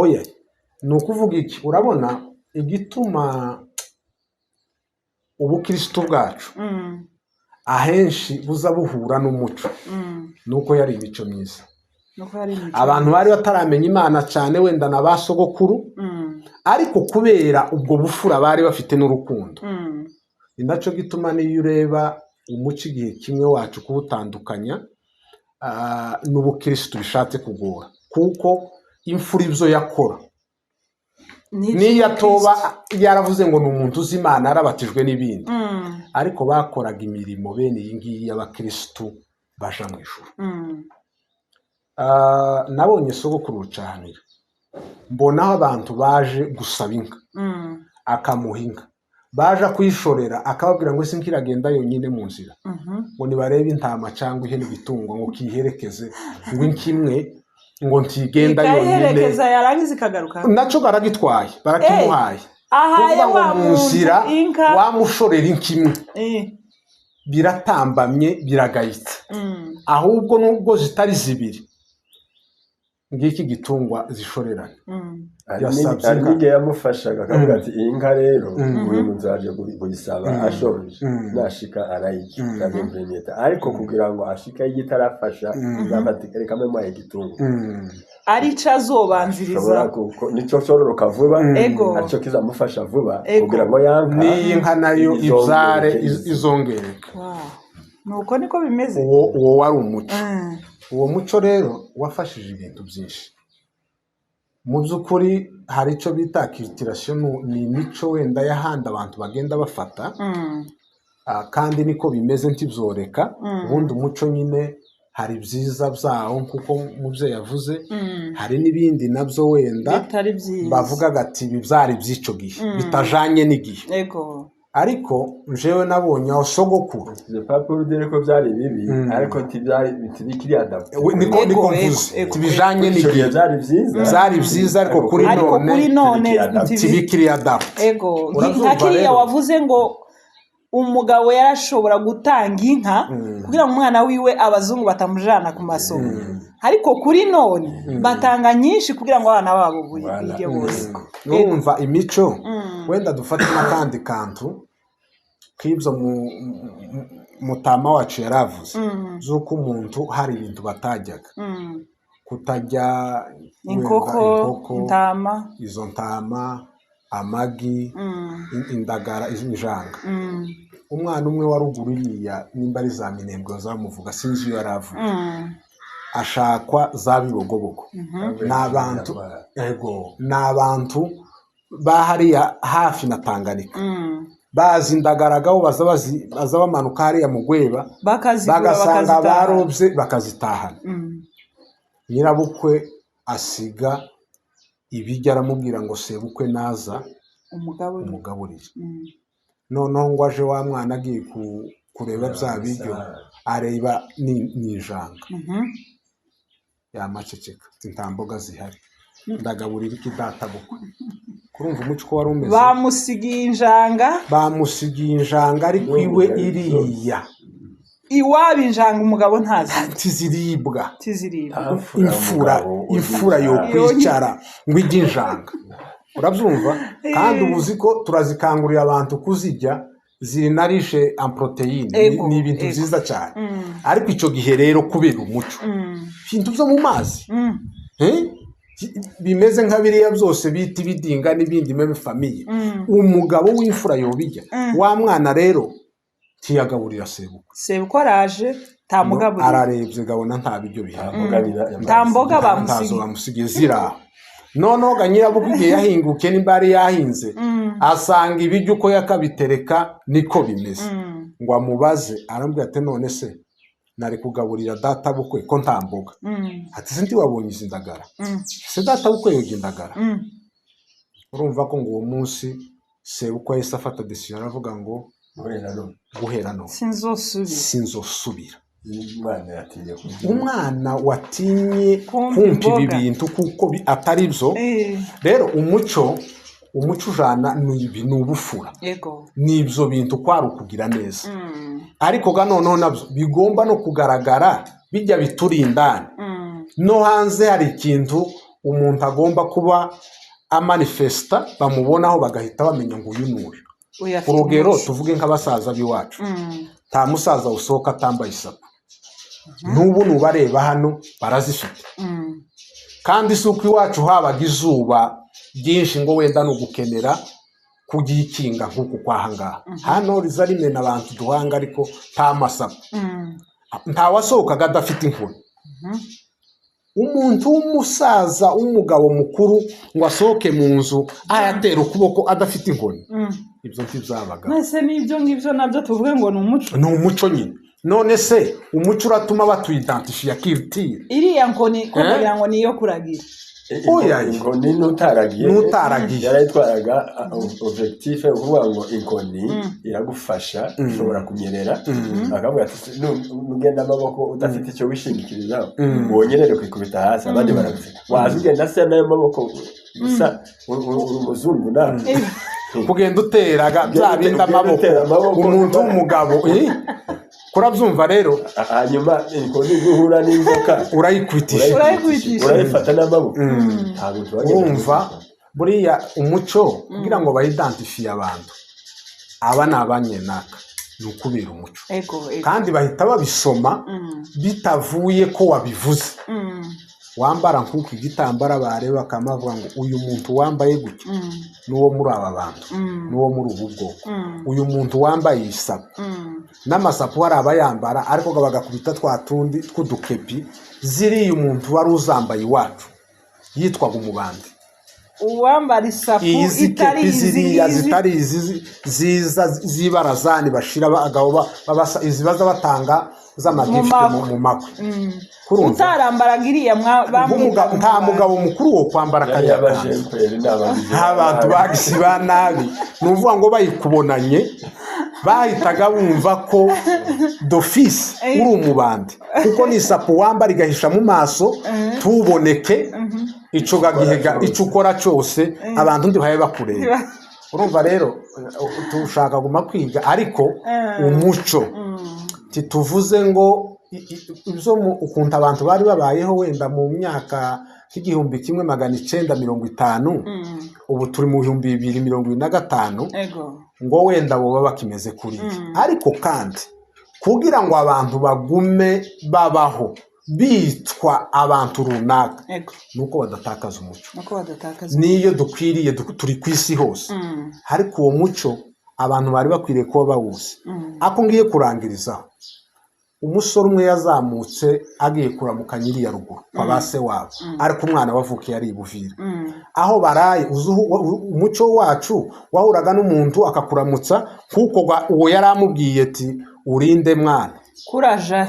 oya ni ukuvuga iki? Urabona igituma ubukristo bwacu ahenshi buza buhura n'umuco nuko yari imico myiza. Abantu bari bataramenya Imana cyane wenda na basogokuru ariko kubera ubwo bufura bari bafite n'urukundo ni nacyo gituma niyo ureba umuco igihe kimwe wacu kuwutandukanya n'ubukristo bishatse kugora kuko imfura ibyo yakora niyo atoba yaravuze ngo ni umuntu uzi Imana yarabatijwe n'ibindi ariko bakoraga imirimo bene iyi ngiyi y'abakristo baja mu ijuru. Nabonye sogokuru rucanira mbonaho abantu baje gusaba inka akamuha inka baje kwishorera akababwira ngo isi nkiragenda yonyine mu nzira ngo nibarebe intama cyangwa ihene bitungo ngo kiherekeze ngo inkimwe ngo ntigenda yonyine yarangiza ikagaruka naco baragitwaye barakimuhaye ahaye wa mu nzira wamushorera inkimwe biratambamye biragayitse ahubwo nubwo zitari zibiri ngiki gitungwa zishorerana nige yamufashaga akavuga ati iyi nka rero uyu nzaje kuyisaba ashonje nashika arayiki ndabimvemeta ariko kugira ngo ashika igitarafasha nzabatikare kamwe mu igitungo ari cazobanziriza nico sororoka vuba aco kizamufasha vuba kugira ngo yanka ni inka nayo ibyare izongereka. Nuko niko bimeze. Uwo wari umuco. Uwo muco rero wafashije ibintu byinshi. Mu by'ukuri hari icyo bita culturation, ni imico wenda y'ahandi abantu bagenda bafata kandi niko bimeze ntibyoreka. Ubundi umuco nyine hari byiza byawo kuko mubyeyi yavuze hari n'ibindi nabyo wenda bavugaga ati bibyari by'ico gihe bitajanye n'igihe. Ariko njewe nabonye aho sogokuru papuro dere ko byari bibi ariko tibikiri adapte niko mvuze tibijanye n'igihe byari byiza ariko kuri none tibikiri adapte. Nkakiriya wavuze ngo umugabo yarashobora gutanga inka kugira ngo umwana wiwe abazungu batamujana ku masoko ariko kuri none batanga nyinshi kugira ngo abana babo bige bose. Urumva imico wenda dufate n'akandi kantu kibyo mutama wacu yaravuze zuko umuntu hari ibintu batajyaga kutajya inkoko ntama izo ntama amagi indagara injanga. Umwana umwe wa ruguru yiya nimba ari za Minembwe zamuvuga sinzi iyo yaravuga ashakwa za Bibogobogo n'abantu bahariya hafi na Tanganyika bazi indagaragaho baza bamanuka hariya mu Gweba bagasanga barobye bakazitahana. Nyirabukwe asiga ibijya aramubwira ngo sebukwe naza umugaburire. Noneho ngo aje wa mwana agiye kureba bya biryo areba n'ijanga yamaceceka nta mboga zihari ndagaburira iki databukwe. Kurumva umuco ko wari umeze bamusigiye injanga ariko iwe iriya iwaba injanga umugabo ntazi tiziribwa imfura yo kwicara ngo ijye injanga. Urabyumva kandi ubuzi ko turazikangurira abantu kuzijya ziri narishe proteine ni ibintu byiza cyane ariko icyo gihe rero kubera umuco ibintu byo mu mazi bimeze nka biriya byose bita ibidinga n'ibindi meme famiye umugabo w'imfura yobijya wa mwana rero tiyagaburira sebukwe araje tamugaburira ararebye gabona nta biryo bihari nta mboga bamusigiye zira noneho ganyirabukwe igihe yahinguke nimba yari yahinze asanga ibiryo uko yakabitereka niko bimeze ngo amubaze arambwira ati none se nari kugaburira data bukwe ko nta mboga ati se wabonye izi ndagara se data bukwe yoga indagara urumva ko ngo uwo munsi se uko yahise afata decision aravuga ngo guhera no sinzosubira umwana watinye kumva ibi bintu kuko atari byo rero umuco ujana ni ubufura n'ibyo bintu kwari ukugira neza ariko noneho nabyo bigomba no kugaragara bijya biturindana no hanze hari ikintu umuntu agomba kuba amanifesta bamubonaho bagahita bamenya ngo uyu n'uyu urugero tuvuge nk'abasaza b'iwacu nta musaza usohoka atambaye isaku n'ubu nubareba hano barazifite kandi si uko iwacu habaga izuba byinshi ngo wenda no gukenera kugikinga nk'uku kwahangaha hano riza rimena abantu duhanga ariko nta masaku nta wasohokaga adafite inkoni umuntu w'umusaza w'umugabo mukuru ngo asohoke mu nzu ayatera ukuboko adafite inkoni ibyo ntibyabaga mwese n'ibyo ngibyo nabyo tuvuge ngo ni umuco ni umuco nyine none se umuco uratuma batuidentifiya kirutire iriya nkoni kugira ngo niyo kuragira inkoni n'utaragiye yarayitwaraga objectif ukuvuga ngo inkoni iragufasha ushobora kunyerera akavuga ati nugenda amaboko udafite icyo wishingikirizaho wonyerere kwikubita hasi abandi barabifite waza ugenda se n'ayo maboko gusa umuzungu nawe kugenda uteraga bya bindi amaboko umuntu w'umugabo kurabyumva rero hanyuma inkoni guhura n'inzoka urayikwitisha urayifata n'amaboko urumva buriya umuco kugira ngo baidentifiye abantu aba ni abanyenaka ni ukubera umuco kandi bahita babisoma bitavuye ko wabivuze wambara nk'uko igitambara bareba bakamavuga ngo uyu muntu wambaye gutya n'uwo muri aba bantu n'uwo muri ubu bwoko uyu muntu wambaye isapu n'amasapu hari abayambara ariko bagakubita twa tundi tw'udukepi ziriya umuntu wari uzambaye iwacu yitwaga umubandi uwambara isapu zitari izi ziza zibarazani bashira izibaza batanga z'amagifite mu makwe utarambaraga iriya nta mugabo mukuru wo kwambara kariya abantu bagisiba nabi ni ukuvuga ngo bayikubonanye bahitaga bumva ko d'office uri umubandi kuko ni isapu wambara igahisha mu maso tuboneke ico gagihega ico ukora cyose abantu ndi baye bakureba urumva rero tushaka guma kwiga ariko umuco tituvuze ngo ibyo ukuntu abantu bari babayeho wenda mu myaka nk'igihumbi kimwe 1950 ubu turi mu 2025 ngo wenda bo baba bakimeze kuri ariko kandi kugira ngo abantu bagume babaho bitwa abantu runaka nuko badatakaza umuco niyo dukwiriye turi ku isi hose ariko uwo muco abantu bari bakwiriye kuba bawuzi ako ngiye kurangirizaho umusore umwe yazamutse agiye kuramuka nyiriya ruguru kwa base wabo ariko umwana wavukiye ari ibuvira aho baraye umuco wacu wahuraga n'umuntu akakuramutsa kuko uwo yaramubwiye ati urinde mwana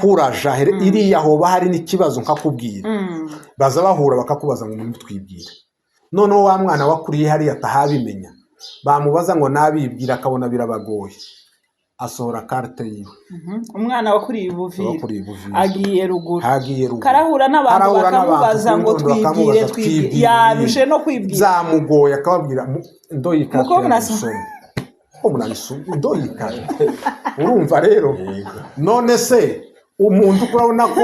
kuraja iriya hoba hari n'ikibazo nkakubwira baza bahura bakakubaza ngo umuntu twibwire noneho wa mwana wakuriye hariya atahabimenya bamubaza ngo nabibwira akabona birabagoye asohora carte yiwe umwana wakuriye ibuvira agiye ruguru karahura n'abantu bakamubaza ngo twibwire yarushe no kwibwira zamugoye akababwira ndoyi carte ndoyi urumva rero none se umuntu kurabona ko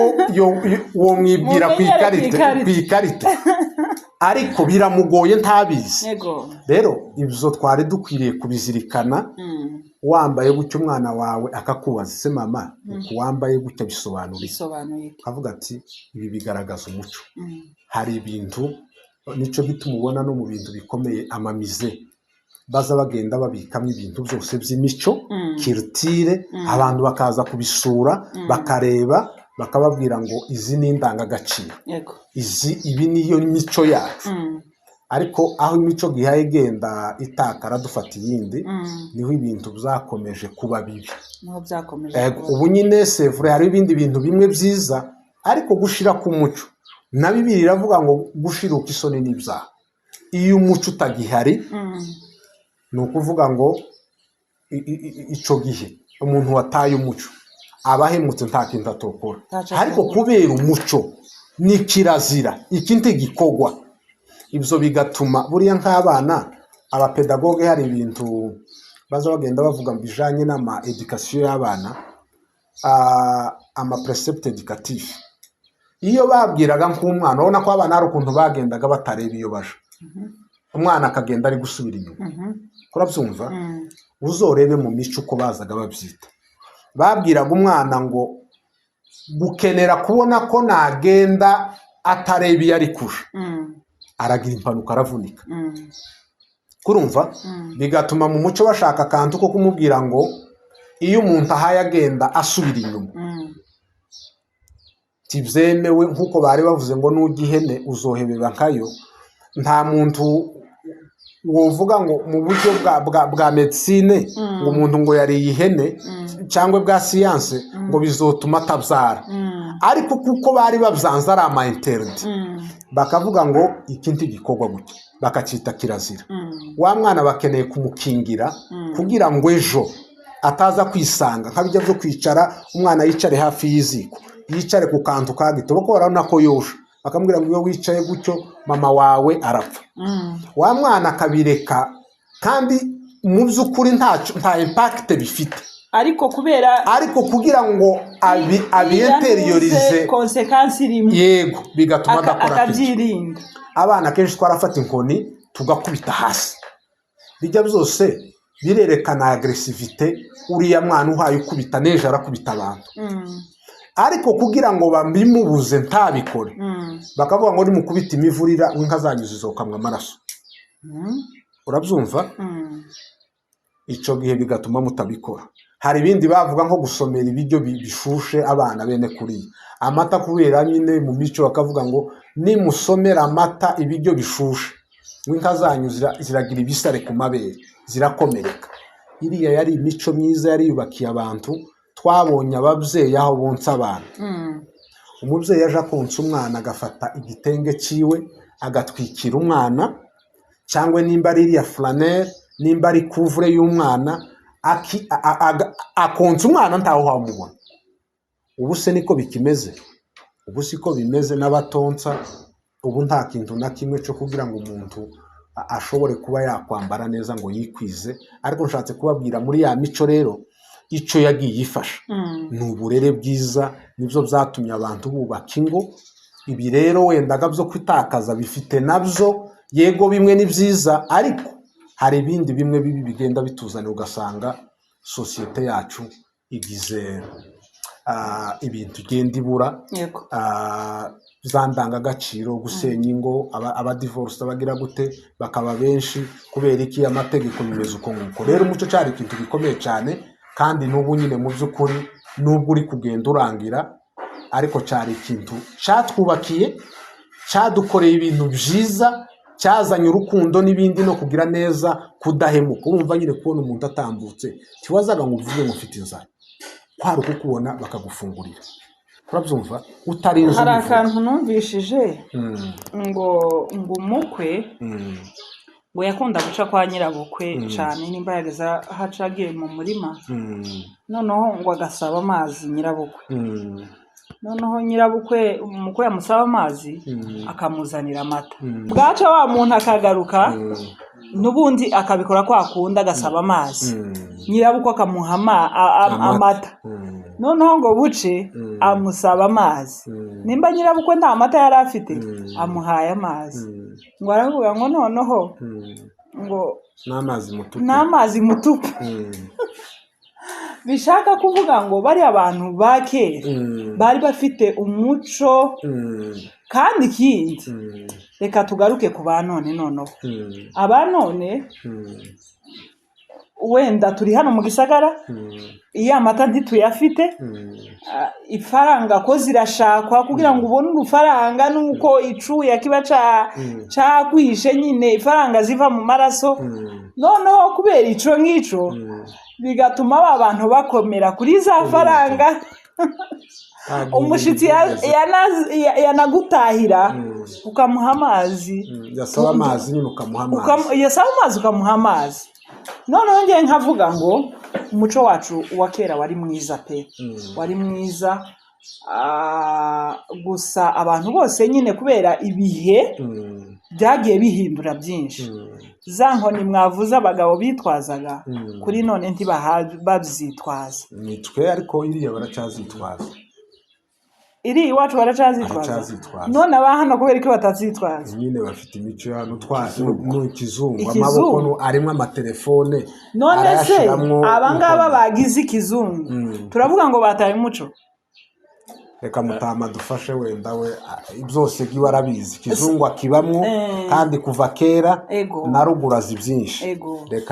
uwo mwibwira ku ikarita ariko biramugoye ntabizi rero ibyo twari dukwiriye kubizirikana wambaye gutya umwana wawe akakubaza se mama wambaye gutya bisobanuye avuga ati ibi bigaragaza umuco hari ibintu nico bituma ubona no mu bintu bikomeye amamize baza bagenda babikamo ibintu byose by'imico kirutire abantu bakaza kubisura bakareba bakababwira ngo izi ni indangagaciro ibi niyo mico yacu ariko aho imico gihaye igenda itakara dufata iyindi niho ibintu byakomeje kuba bibi. Ubu nyine sevure hari ibindi bintu bimwe byiza ariko gushira ku muco na Bibiliya iravuga ngo gushiruka isoni n'ibyaha. Iyo umuco utagihari ni ukuvuga ngo ico gihe umuntu wataye umuco abahemutse nta kintu atokora, ariko kubera umuco ni kirazira ikindi gikogwa. Ibyo bigatuma buriya nk'abana abapedagoge hari ibintu baza bagenda bavuga ngo bijanye n'ama education y'abana, ama precept educatif. Iyo babwiraga nk'umwana ubona ko abana hari ukuntu bagendaga batareba iyo baje, umwana akagenda ari gusubira inyuma, kurabyumva uzorebe mu mico uko bazaga babyita. Babwiraga umwana ngo gukenera kubona ko nagenda atareba iyo ari kuja aragira impanuka aravunika, kurumva bigatuma mu muco bashaka akantu ko kumubwira ngo iyo umuntu ahaye agenda asubira inyuma tibyemewe, nk'uko bari bavuze ngo n'ugihene uzohebeba nkayo. Nta muntu wovuga ngo mu buryo bwa medicine ngo umuntu ngo yariye ihene cyangwa bwa siyanse ngo bizotuma atabyara, ariko kuko bari babyanze ari ama interde bakavuga ngo ikindi gikorwa gutya bakacita kirazira. Wa mwana bakeneye kumukingira kugira ngo ejo ataza kwisanga nk'abijya byo kwicara umwana yicare hafi y'iziko, yicare ku kantu kagito bako barabona ko yosha, bakamubwira ngo iyo wicaye gutyo mama wawe arapfa. Wa mwana akabireka kandi mu by'ukuri nta impact bifite, ariko kugira ngo abiinteriorize consequence irimo, yego bigatuma adakora akabyirinda. Abana kenshi twarafata inkoni tugakubita hasi, bijya byose birerekana agresivite. Uriya mwana uhaye ukubita neje arakubita abantu, ariko kugira ngo babimubuze ntabikore bakavuga ngo nimukubita imivurira inka zanyu zizokamwa amaraso. Urabyumva? Ico gihe bigatuma mutabikora. Hari ibindi bavuga nko gusomera ibiryo bishushe abana bene kuriya amata, kubera nyine mu mico bakavuga ngo nimusomera amata ibiryo bishushe inka zanyu ziragira ibisare ku mabere zirakomereka. Iriya yari imico myiza yari yubakiye abantu. Twabonye ababyeyi aho bonsa abantu, umubyeyi yaje akonsa umwana agafata igitenge ciwe agatwikira umwana, cyangwa nimba ari iriya flanelle nimba ari couvre y'umwana akonsa umwana ntaho hamubona. Ubu se niko bikimeze? Ubu siko bimeze n'abatonsa. Ubu nta kintu na kimwe cyo kugira ngo umuntu ashobore kuba yakwambara neza ngo yikwize. Ariko nshatse kubabwira muri ya mico rero icyo yagiye ifasha ni uburere bwiza, nibyo byatumye abantu bubaka ingo. Ibi rero wendaga byo kwitakaza bifite nabyo, yego bimwe ni byiza, ariko hari ibindi bimwe bibi bigenda bituzana, ugasanga sosiyete yacu igize ibintu igenda ibura, zandanga agaciro, gusenya ingo, abadivorce bagira gute bakaba benshi kubera iki amategeko bimeze uko nguko. Rero umuco cyari ikintu gikomeye cyane, kandi n'ubu nyine mu by'ukuri nubwo uri kugenda urangira, ariko cyari ikintu cyatwubakiye, cyadukoreye ibintu byiza, cyazanye urukundo n'ibindi no kugira neza, kudahemuka. Urumva nyine kubona umuntu atambutse kiwazaga ngo uvuge ngo ufite inzara, kwari ukukubona bakagufungurira. Urabyumva? Utarinze hari akantu numvishije ngo umukwe ngo yakunda guca kwa nyirabukwe cyane, nimba yageza hacagiye mu murima, noneho ngo agasaba amazi nyirabukwe. Noneho nyirabukwe umukwe yamusaba amazi akamuzanira amata, bwaca wa muntu akagaruka n'ubundi akabikora kwa kundi agasaba amazi, nyirabukwe akamuha amata. Noneho ngo buce amusaba amazi, nimba nyirabukwe nta mata yari afite amuhaye amazi, ngo aravuga ngo noneho ngo n'amazi mutupu. Bishaka kuvuga ngo bari abantu ba kera bari bafite umuco. Kandi ikindi reka tugaruke ku banone. Noneho abanone wenda turi hano mu gisagara iyo amata ntituyafite ifaranga ko zirashakwa kugira ngo ubone urufaranga nuko icuya kiba cakwishe nyine ifaranga ziva mu maraso noneho kubera ico ngico bigatuma aba bantu bakomera kuri za faranga umushitsi yanagutahira ukamuha amazi yasaba amazi nyine ukamuha amazi noneho ngiye nkavuga ngo umuco wacu wa kera wari mwiza pe wari mwiza gusa abantu bose nyine kubera ibihe byagiye bihindura byinshi za nkoni mwavuze abagabo bitwazaga kuri none ntibabyitwaza nitwe ariko iriya baracazitwaza iri iwacu baracazitwaza none aba hano kubera ko batazitwaza nyine bafite imico hano mu kizungu amaboko arimo amatelefone none se abangaba bagize ikizungu turavuga ngo bataye umuco reka mutama dufashe wenda we byose giba arabizi kizungu akibamwo kandi kuva kera na rugurazi byinshi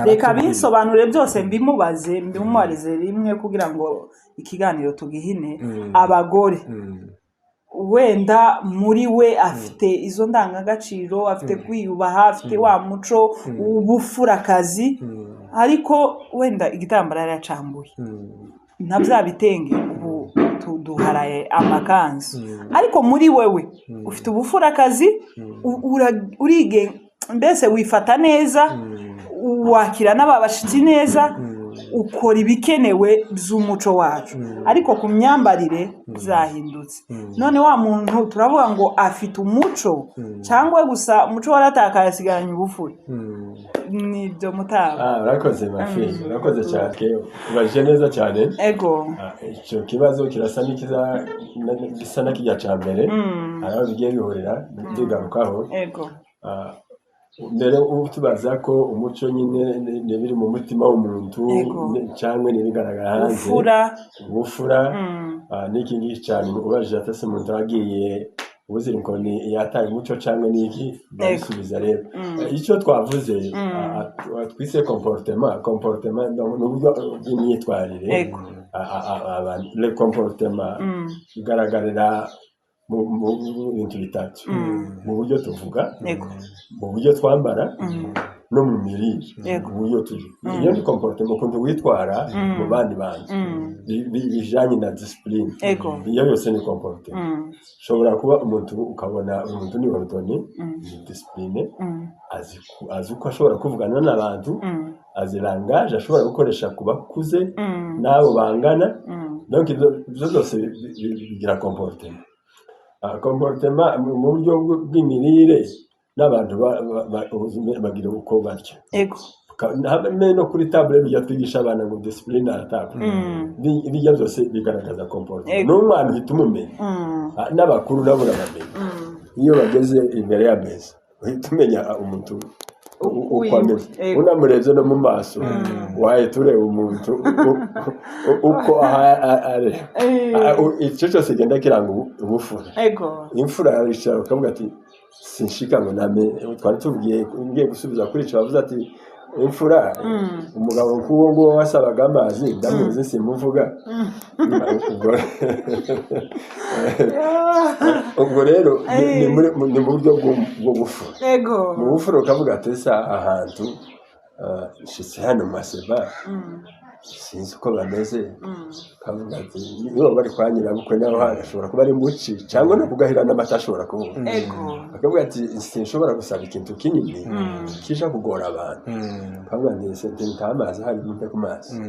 reka bisobanure byose mbimubarize rimwe kugira ngo ikiganiro tugihine abagore wenda muri we afite izo ndangagaciro afite kwiyubaha afite wa muco ubufurakazi ariko wenda igitambara yaracambuye nta bya bitenge duharaye amakanzu ariko muri wewe ufite ubufurakazi urige mbese wifata neza wakira n'ababashitsi neza ukora ibikenewe by'umuco wacu ariko ku myambarire zahindutse none wa muntu turavuga ngo afite umuco cyangwa gusa umuco waratakaye asigaranye ubufure nibyo mutaba urakoze mafi urakoze cyane ubaje neza cyane icyo kibazo kirasa n'igisa n'akijya cya mbere hari aho bigiye bihurira bigarukaho mbere tubaza ko umuco nyine biri mu mutima w'umuntu cyangwa n'ibigaragara hanze ubufura n'iki ngiki cyane ubajije atase umuntu wagiye ubuzira inkoni yataye umuco cyangwa n'iki babisubiza rero icyo twavuze twise comportement n'uburyo bw'imyitwarire le comportement igaragarira mu bintu bitatu mu buryo tuvuga mu buryo twambara no mu mirire mu buryo turi iyo ni comportement ukuntu witwara mu bandi bantu bijanye na discipline iyo yose ni comportement ushobora kuba umuntu ukabona umuntu ni ordonné ni discipline azi uko ashobora kuvugana n'abantu azi langage ashobora gukoresha ku bakuze n'abo bangana donc ibyo byose bigira comportement mu buryo bw'imirire n'abantu bagira uko barya no kuri table bijya twigisha abana ngo discipline à table bijya byose bigaragaza comportement n'umwana uhita umumenya n'abakuru nabo urabamenya iyo bageze imbere y'ameza uhita umenya umuntu uko ameze unamurebye no mu maso wahita ureba umuntu uko areba icyo cyose genda kiranga ubufura imfura yarisha ukavuga ati sinshika ngo name twari tugiye gusubiza kuri icyo bavuze ati imfura umugabo nk'uwo nguwo wasabaga amazi ndamuzi simuvuga ubwo rero ni mu buryo bwo gufura mu bufura ukavuga ati esa ahantu nshitse hano maseba sinzi uko bameze ukavuga ati niba bari kwa nyirabukwe naho hashobora kuba ari muci cyangwa no kugahira n'amata ashobora kuvuga akavuga ati sinshobora gusaba ikintu kinini kisha kugora abantu ukavuga ati sente ntamazi hari mumpe ku mazi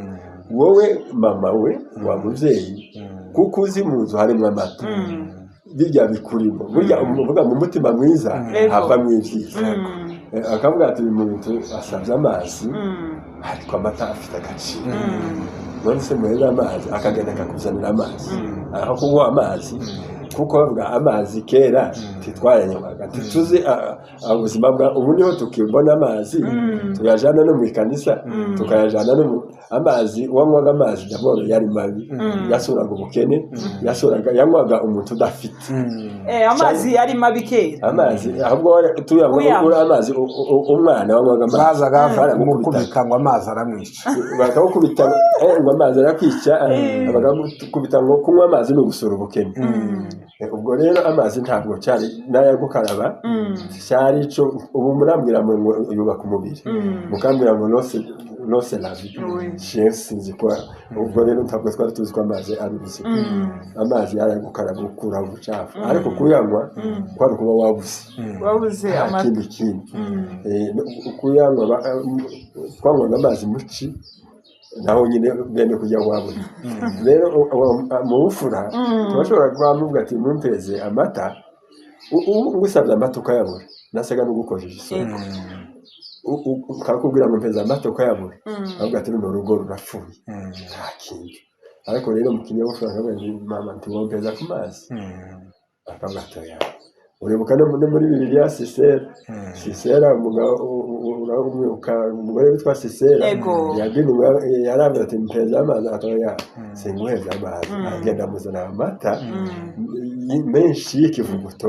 wowe mama we wa muvyeyi kuko uzi mu nzu harimo amata birya bikurimo burya umuvuga mu mutima mwiza hava mu ivyiza akavuga ati umuntu asabye amazi ariko amata afite agaciro none se muhera amazi akagenda akakuzanira amazi aho kunywa amazi kuko bavuga amazi kera titwaranywaga ati tuzi ubuzima bwa ubu niho tukibona amazi tuyajana no mu ikanisa tukayajana no amazi wanywaga amazi d'abord yari mabi yasuraga ubukene yanywaga umuntu udafite amazi yari mabi kera amazi ahubwo tuyanywa amazi umwana wanywaga amazi bazaga kumukubita ngo amazi aramwica bakamukubita ngo amazi arakwica bakamukubita ngo kunywa amazi no gusura ubukene ubwo rero amazi ntabwo cyari nayo gukaraba cyari ico ubu murambwira ngo yubaka umubiri mukambwira ngo nose la vie sinzi ko ubwo rero ntabwo twari tuzi ko amazi ari ubuzima amazi yari gukaraba gukura ubucafu ariko kuyanywa kwari kuba wabuze amazi kuyanywa twanywaga amazi muci naho nyine bene kujya wabona rero mu bufura turashobora kubavuga ati mumpeze amata ngusabye amata ukayabura nasaga no gukojeje isoko ukakubwira ngo mpeze amata ukayabura avuga ati no rugo rurapfuye nta kindi ariko rero mu kinyabufura nkabanje mama ntiwompeza ku mazi akavuga ati oya uribuka no muri Bibiliya Sisera umugore witwa Sisera yaravuze ati mpeza amazi atoya singuheza amazi agenda muzana amata menshi y'ikivuguto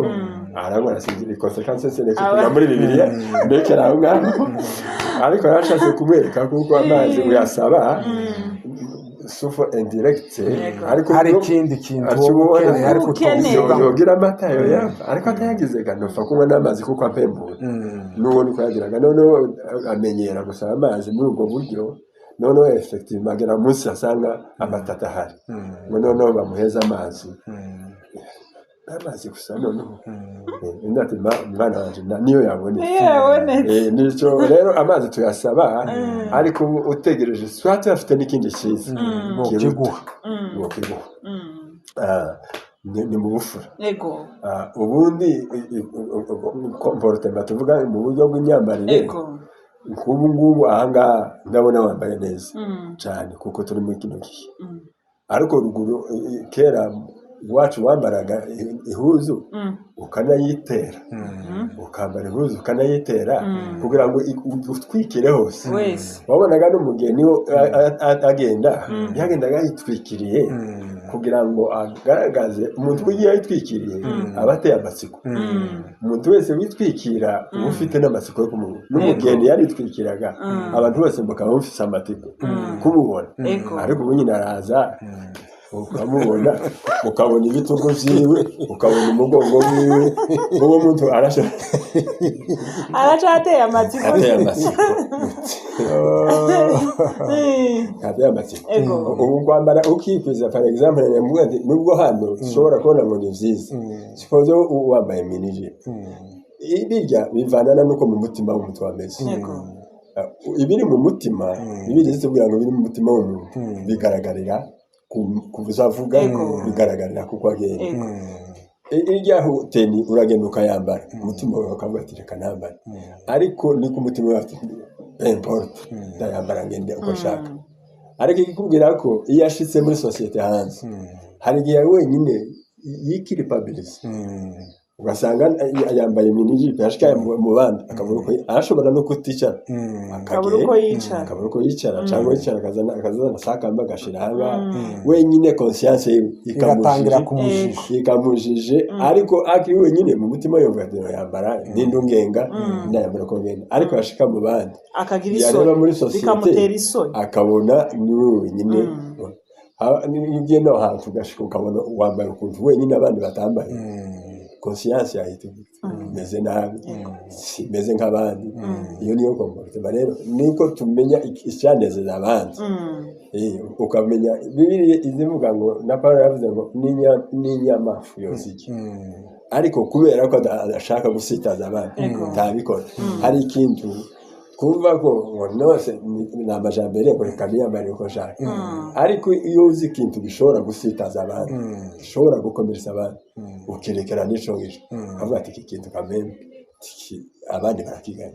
arabona sinzi consequences n'ekira muri Bibiliya ndekera aho ngaho ariko yarashatse kumwereka kuko amazi uyasaba sufo indirect ariko hari ikindi kintu ariko tuyogira amata yo ariko atayagize ganofa kunywa n'amazi kuko apembura nuwo niko yagiraga none amenyera gusaba amazi muri ubwo buryo none effectivement agera munsi asanga amatata hari none bamuheza amazi gusa noneho ndati mwana wanje niyo yabonetse nico rero amazi tuyasaba ariko utegereje swati afite n'ikindi cyiza kiguha ni mu bufura yego ubundi comportement tuvuga mu buryo bw'imyambarire kubu ngubu ahanga ndabona wambaye neza cyane kuko turi muri kino gihe ariko ruguru kera wacu wambaraga ihuzu ukanayitera ukambara ihuzu ukanayitera kugira ngo utwikire hose wabonaga n'umugeni agenda yagendaga yitwikiriye kugira ngo agaragaze umuntu ugiye yitwikiriye abateye amatsiko umuntu wese witwikira ufite n'amatsiko yo kumubona n'umugeni yaritwikiraga abantu bose bakaba bafite amatsiko kumubona ariko ubu nyine araza ukamubona ukabona ibitugu vyiwe ukabona umugongo wiwe uwo muntu aracateye amatsiko ubu kwambara ukikwiza par exemple nubwo hano ushobora kubona ngo ni vyiza suppose wambaye minije ibirya bivanana nuko mu mutima w'umuntu wameze ibiri mu mutima ibigeze kugira ngo biri mu mutima w'umuntu bigaragarira kuvuzavuga bigaragarira kuko agenda iryaho teni uragenda ukayambara umutima wawe ukavuga ati reka nambare ariko niko umutima wawe importe ndayambara ngende uko ashaka ariko ikikubwira ko iyo ashitse muri societe hanze hari igihe wenyine yikiripabilize ugasanga yambaye minijipe yashika mu bandi akabura uko ashobora no kuticara akabura uko yicara cyangwa yicara akazana sakamba agashira hanga wenyine conscience ikamujije ariko akiri wenyine mu mutima yumva ati yambara n'indungenga ndayambara ko ngenda ariko yashika mu bandi akagira isoni bikamutera isoni akabona ni wenyine nigiye no hantu gashika ukabona wambaye ukuntu wenyine abandi batambaye conscience yahita meze nabi meze nk'abandi iyo niyo comportement rero niko tumenya icyanezeza abandi ukamenya Bibiliya izivuga ngo na Paulo yavuze ngo n'inyamafu yosiki ariko kubera ko adashaka gusitaza abandi ntabikora hari ikintu kumva ko nose ni amajambere ngo kamiyambare uko shaka ariko iyo uzi ikintu gishobora gusitaza abandi gishobora gukomeretsa abandi ukirekera n'ico ngisho avuga ati iki kintu kameme abandi barakigaya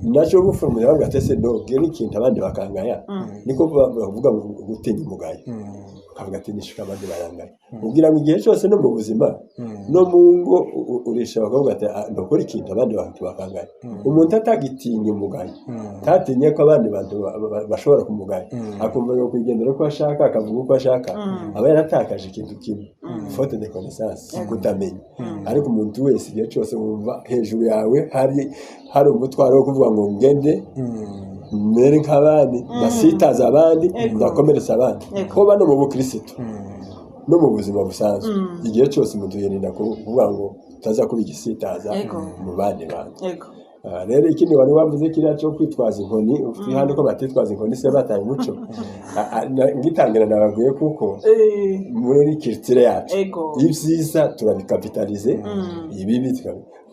naco gufumira bavuga ati se dogera ikintu abandi bakangaya niko bavuga gutinya umugayo kavuga ati nishika abandi barangaya ubwira ngo igihe cyose no mu buzima no mu ngo urisha bakavuga ati ndokora ikintu abandi bantu bakangaya umuntu atagitinya umugayo tatinye ko abandi bantu bashobora kumugaya akumva yo kwigendera ko ashaka akavuga uko ashaka aba yaratakaje ikintu kimwe faute de connaissance kutamenya ariko umuntu wese igihe cyose wumva hejuru yawe hari umutwaro wo kuvuga ngo ngende mere nk'abandi ndasitaza abandi ndakomeretsa abandi ko bano mu bukristo no mu buzima busanzwe igihe cyose umuntu yirinda kuvuga ngo utaza kuba igisitaza mu bandi bantu rero ikindi wari wavuze kiriya cyo kwitwaza inkoni hano ko batitwaza inkoni se bataye umuco ngitangira nababwiye kuko muri culture yacu ibyiza turabikapitalize ibibi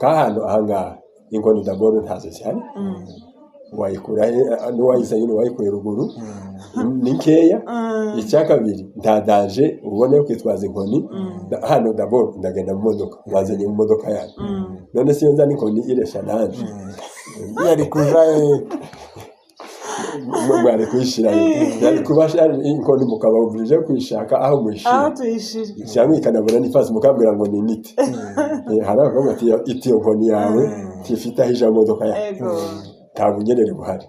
kahano ahangaha inkoni d'abord ntazo cyane wayikura n'uwayizanye n'uwayikuye ruguru ni nkeya icya kabiri ntadaje ubone kwitwaza inkoni hano d'abord ndagenda mu modoka wazanye mu modoka yawe none siyo nzana inkoni iresha nanje yari kuva mwari kwishira yari kubasha inkoni mukaba oblige kwishaka aho mwishira cyangwa ikanabona nifasi mukabwira ngo ni nite haravuga ati itiyo nkoni yawe tifita hija modoka yawe tabunyerere buhari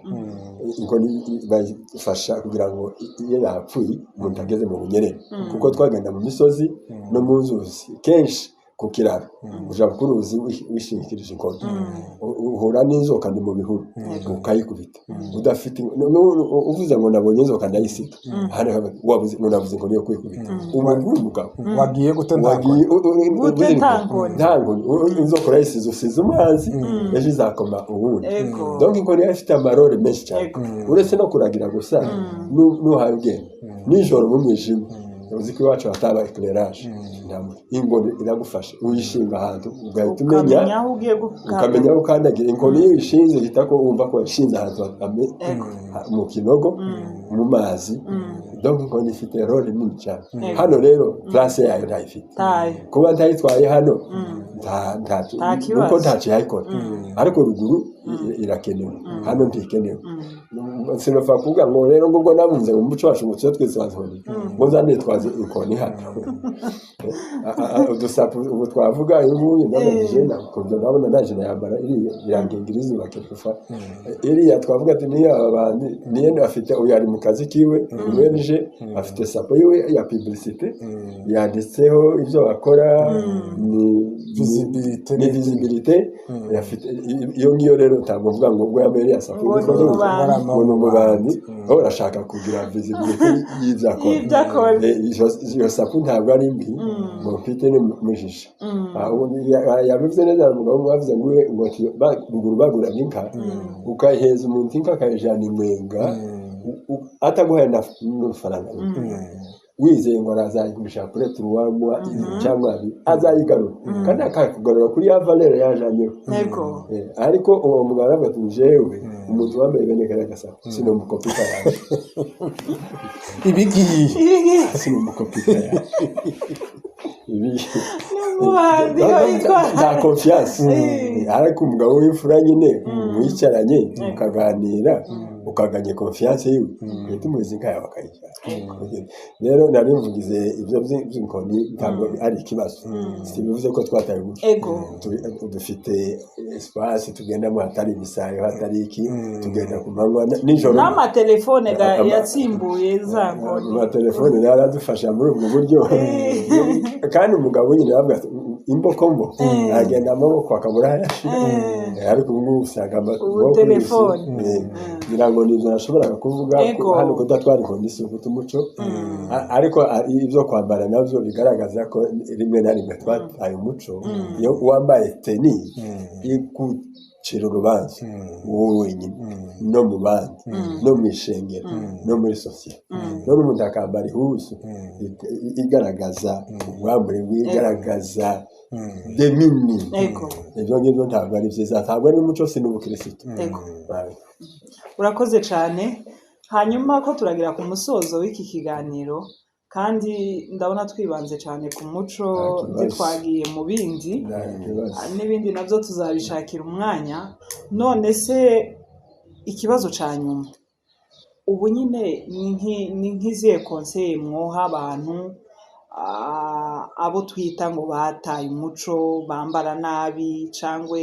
inkoni bayifasha kugira ngo iyo yapfuye umuntu ageze mu bunyerere kuko twagenda mu misozi no mu nzuzi kenshi ku kiraro uja kuruzi wishingikirije inkoni uhura n'inzoka ndi mu bihuru ukayikubita udafite uvuze ngo nabonye inzoka ndayisiga hano wabuze ngo navuze inkoni yo kwikubita umuntu mugabo wagiye gutenda ntango inzoka urayisize usize amazi ejo izakoma ubundi donc inkoni ifite amarore menshi cyane uretse no kuragira gusa n'uhaye ubwenge nijoro mu mwijima uzi ko iwacu hataba éclairage ingoni iragufasha uyishinga ahantu ugahita ukamenya aho ukandagira inkoni iyo uyishinze uhita ko wumva ko yashinze ahantu mu kinogo mu mazi donc inkoni ifite role nini cyane hano rero place yayo ntayifite kuba ntayitwaye hano nuko ntacyo yayikora ariko ruguru irakenewe hano ntikenewe sinopfa kuvuga ngo rero ngubwo nabunze mu muco wacu ngo tuze twitwaza inkoni ngo nzane twaze inkoni hano udusapu ubu twavuga nguyu ndabanje nakubyo ndabona naje yambara iriya irangingiriza bakefufa iriya twavuga ati niyo abandi niyo afite uyari mu kazi kiwe umenje afite sapo yiwe ya publicité yanditseho ibyo bakora ni visibilité yafite iyo ngiyo rero ntavuga ngo ubwo yamere ya sapo ngo mubandi aho urashaka kugira visibilité y'izakora iyo sapo ntabwo ari mbi ngo mfite n'umujisha yabivuze neza umugabo mwavuze ngo ruguru bagura inka ukaheza umuntu inka akayijana imwenga ataguhaye n'amafaranga wizeye ngo azayigurisha kuri turuwamwa cyangwa azayigarura kandi akakugarura kuri ya valeur yajanyeho ariko uwo mugabo aravuga ati jewe umuntu wambaye bene karagasa sino mukopita yawe ibigiye sino mukopita yawe nta confiance ariko umugabo w'imfura nyine mwicaranye mukaganira ukaganye confiance yiwe uhita umuzi inka yawe akayijyana rero nari mvugize ibyo by'inkoni ntabwo ari ikibazo sibivuze ko twataye umuco dufite espace tugendamo hatari ibisayo hatari iki tugenda ku manywa nijoro n'amatelefone yatsimbuye za nkoni amatelefone yaradufasha muri ubwo buryo kandi umugabo nyine yavuga ati imbokombo agenda amaboko akabura hayashira ariko ubu usanga telefone ngira ngo nibyo nashoboraga kuvuga hano kudatwara inkoni si ufite umuco ariko ibyo kwambara nabyo bigaragaza ko rimwe na rimwe twataye umuco iyo wambaye teni ikucira urubanza wowe wenyine no mu bandi no mu ishengero no muri sosiyete none umuntu akambara ihuzu igaragaza ubwambure bwigaragaza demini ibyo ngibyo ntabwo ari byiza ntabwo ari umuco si n'ubukirisitu urakoze cyane hanyuma ko turagira ku musozo w'iki kiganiro kandi ndabona twibanze cyane ku muco twagiye mu bindi n'ibindi nabyo tuzabishakira umwanya. none se ikibazo cya nyuma ubu nyine ni nk'izihe konseye mwoha abantu abo twita ngo bataye umuco, bambara nabi, cyangwa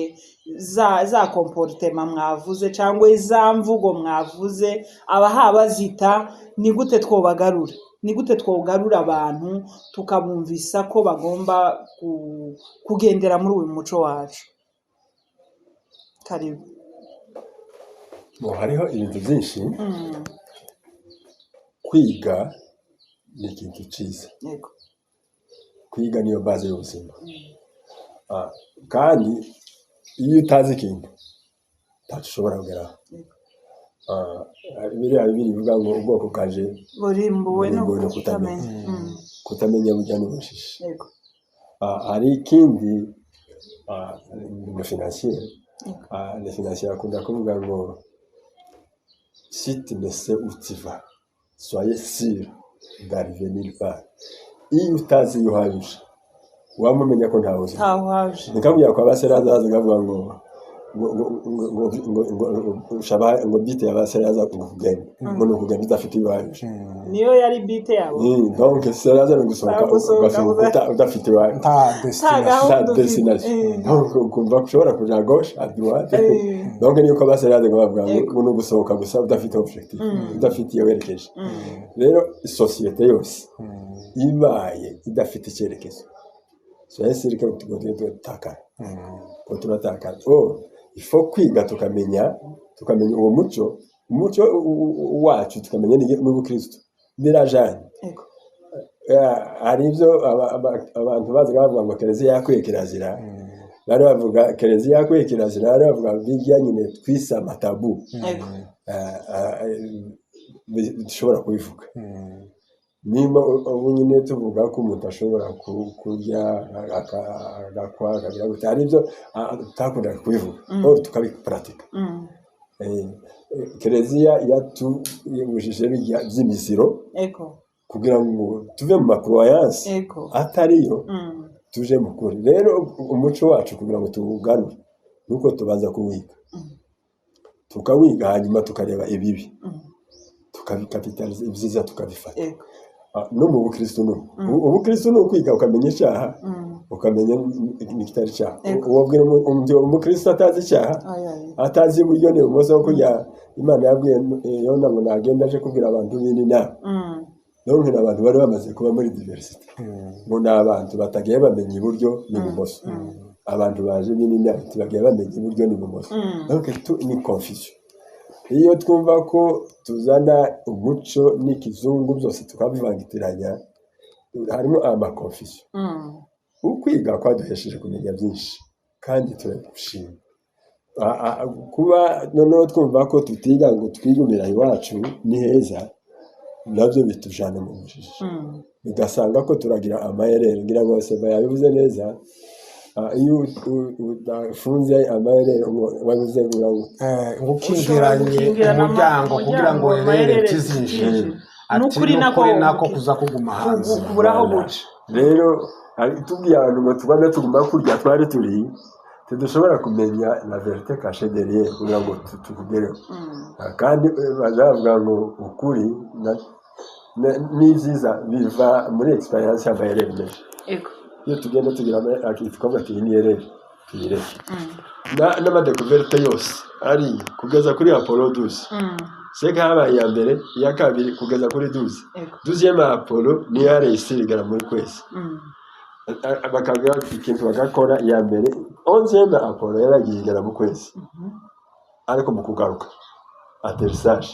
za komporutema mwavuze cyangwa za mvugo mwavuze abaha bazita, ni gute twobagarura, ni gute twogarura abantu tukabumvisa ko bagomba kugendera muri uyu muco wacu? Karibu. Hariho ibintu byinshi. Kwiga ni ikintu cyiza. Kwiga niyo base y'ubuzima. Kandi iyo utazi ikintu ntacyo ushobora kugeraho. Biriya bivuga ngo ubwoko bwaje burimbuwe no kutamenya bujya n'ubushishi. Hari ikindi le financier akunda kuvuga ngo si tu ne sais où tu vas, soyez sûr d'arriver nulle part. Iyo utazi iyo uhaje wamumenya ko ntawe uzi. Nikabwira ko abaseraza bavuga ngo ngo bite y'abaseraza kugenda umuntu kugenda udafite iwaje niyo yari bite yabo. Donc seraza no gusohoka udafite iwaje ta destination. Donc kumva ushobora kuja gauche à droite. Donc niyo ko abaseraza bavuga ngo no gusohoka gusa udafite objectif, udafite iyo werekeje. Rero societe yose ibaye idafite icyerekezo sirike tugataka turataka. Ifo kwiga tukamenya uwo muco wacu, tukamenya n'ubukristo birajanye. Hari ibyo abantu bazaga bavuga ngo kereziya yakwiye kirazira, bari bavuga kereziya yakwiye kirazira, bari bavuga bijya nyine twisa matabu dushobora kubivuga. Nimba ubu nyine tuvuga ko umuntu ashobora kurya agakwa akagira gute, hari ibyo tutakundaga kubivuga tukabiparatika. Kereziya yatuyibujije by'imiziro kugira ngo tuve mu makroyanse atariyo tuje mu kuri. Rero umuco wacu kugira ngo tuwugarure nuko tubanza kuwiga, tukawiga hanyuma tukareba ibibi, tukabikapitaliza, ibyiza tukabifata. No mu bukristo ubukristo no kwiga ukamenya icyaha, ukamenya n'ikitari cyaha. Wabwira umukristo atazi icyaha, atazi uburyo ni umozo kujya Imana yabwiye Yona ngo nagenda aje kubwira abantu bini na donc abantu bari bamaze kuba muri diversity, ngo n'abantu batagiye bamenya iburyo n'ibumoso. Abantu baje bini na bagiye bamenya iburyo n'ibumoso, donc ni confusion. Iyo twumva ko tuzana umuco n'ikizungu byose tukabivangitiranya, harimo amakonfusion. Ukwiga kwaduhesheje kumenya byinshi kandi turabishima. Kuba noneho twumva ko tutiga ngo twigumira iwacu ni heza, nabyo bitujana mu bujiji. Bigasanga ko turagira amayerere, ngira ngo se bayabivuze neza. Iyo udafunze amayerere wabuze ngukingiranye umuryango kugira ngo erere kizinjire, n'ukuri nako kuza kuguma hanze kuburaho buce. Rero tubwiye abantu ngo tubane tuguma kurya twari turi, tudushobora kumenya la vérité cachée derrière kugira ngo tukugereho. Kandi bazavuga ngo ukuri n'ibyiza biva muri experience y'amayerere menshi. Iyo tugenda tugira akitwa kiniyerere tuyireke n'amadekuverte yose ari kugeza kuri Apollo 12 seka habaye ya mbere iya kabiri kugeza kuri 12e Apollo ni yare isirigara muri kwezi. Bakagira ikintu bagakora iya mbere 11e Apollo yaragigera mu kwezi, ariko mu kugaruka atterrissage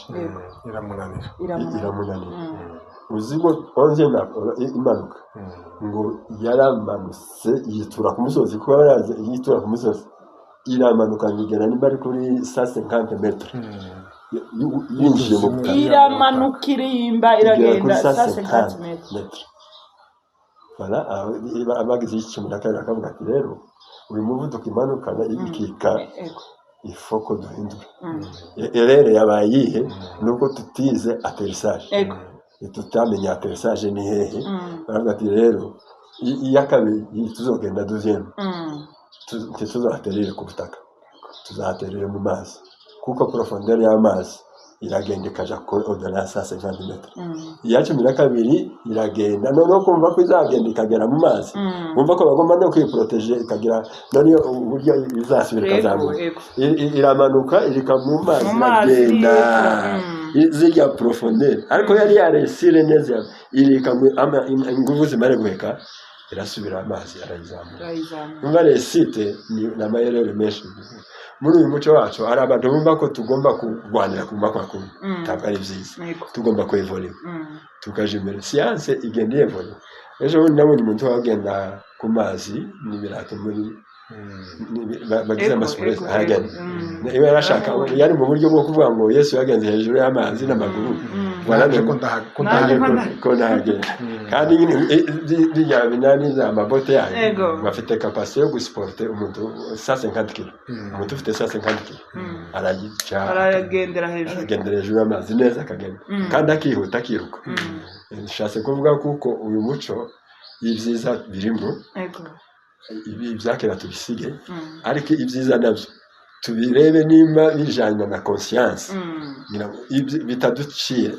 iramunanira. Uzigo 11e Apollo imanuka ngo yaramanutse yitura ku musozi, kuba yaraje yitura ku musozi iramanuka ngigera nimba ari kuri 150 metres. Yinjiye mu butaka iramanuka irimba iragenda 150 metres. Voilà, abagize ikintu kandi akavuga ati rero uyu muvuduko imanukana ibikika ifoko duhindura. Erere yabaye ihe nuko tutize atterrissage. tutamenya atterrissage ni hehe baravuga ati rero iya kabiri tuzogenda deuxième tuzaterere ku butaka tuzaterere mu mazi kuko profondeur y'amazi iragenda ikaja ko au-delà ya 150 metres iya 12 iragenda noneho kumva ko izagenda ikagera mu mazi kumva ko bagomba no kwiproteger ikagira noneho uburyo izasubira kazamuka iramanuka irika mu mazi iragenda zirya profondeur ariko yari yaresire neza irika inguvu zimare guheka irasubira amazi arayizamura umva resite ni namayerere menshi muri uyu muco wacu hari abantu bumva ko tugomba kurwanira kumva kwa kumwe ntabwo ari byiza tugomba kwevolera tukaje imbere siyanse igenda yevolera ejo bundi nabonye umuntu wagenda ku mazi n'ibirato muri bagize amasipuresi ahagana niba yarashaka yari mu buryo bwo kuvuga ngo Yesu yagenze hejuru y'amazi n'amaguru waraje ko ndahagenda kandi nyine bijya binani za mabote yayo bafite capacité yo gusporter umuntu 150 kg umuntu ufite 150 kg aragendera hejuru y'amazi neza akagenda kandi akihuta akiruka nshatse kuvuga kuko uyu muco ibyiza birimo ibi byakera tubisige ariko ibyiza nabyo tubirebe nimba bijanye na conscience bitaducira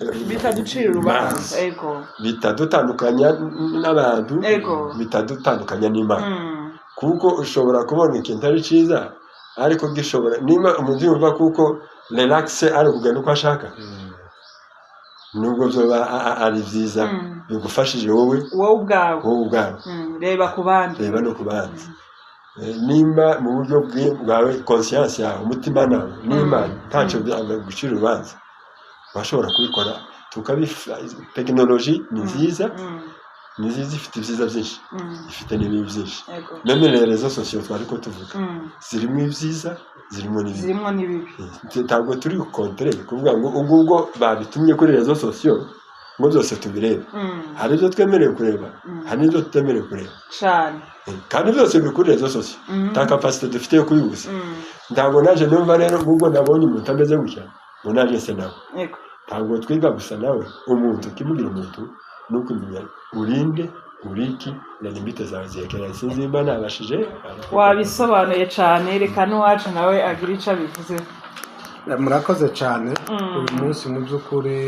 urubanza bitadutandukanya n'abantu bitadutandukanya n'Imana kuko ushobora kubona ikintu ari cyiza ariko gishobora nimba umuntu yumva kuko relax ari kugenda uko ashaka nubwo byoba ari byiza bigufashije wowe ubwawe reba ku bandi reba no ku bandi nimba mu buryo bwawe conscience yawe umutima nawe n'Imana ntacyo gucira urubanza bashobora kubikora technology ni nziza ifite ibyiza byinshi ifite n'ibibi byinshi même les réseaux sociaux twariko tuvuga zirimo ibyiza zirimo n'ibibi ntabwo turi contre kuvuga ngo ubwo babitumye kuri réseaux sociaux ngo byose tubirebe hari ibyo twemerewe kureba hari n'ibyo tutemerewe kureba cyane kandi byose biri kuri réseaux sociaux ta capacité dufite yo kubibuza ntabwo naje numva rero ubwo nabonye umuntu ameze gutya ngo naje se nawe ntabwo twiga gusa nawe umuntu kimugira umuntu nuko umenya urinde uriki na limite zawe zekera sinzi imba nabashije wabisobanuye cyane reka n'uwacu nawe agira ico bivuze murakoze cyane uyu munsi mu by'ukuri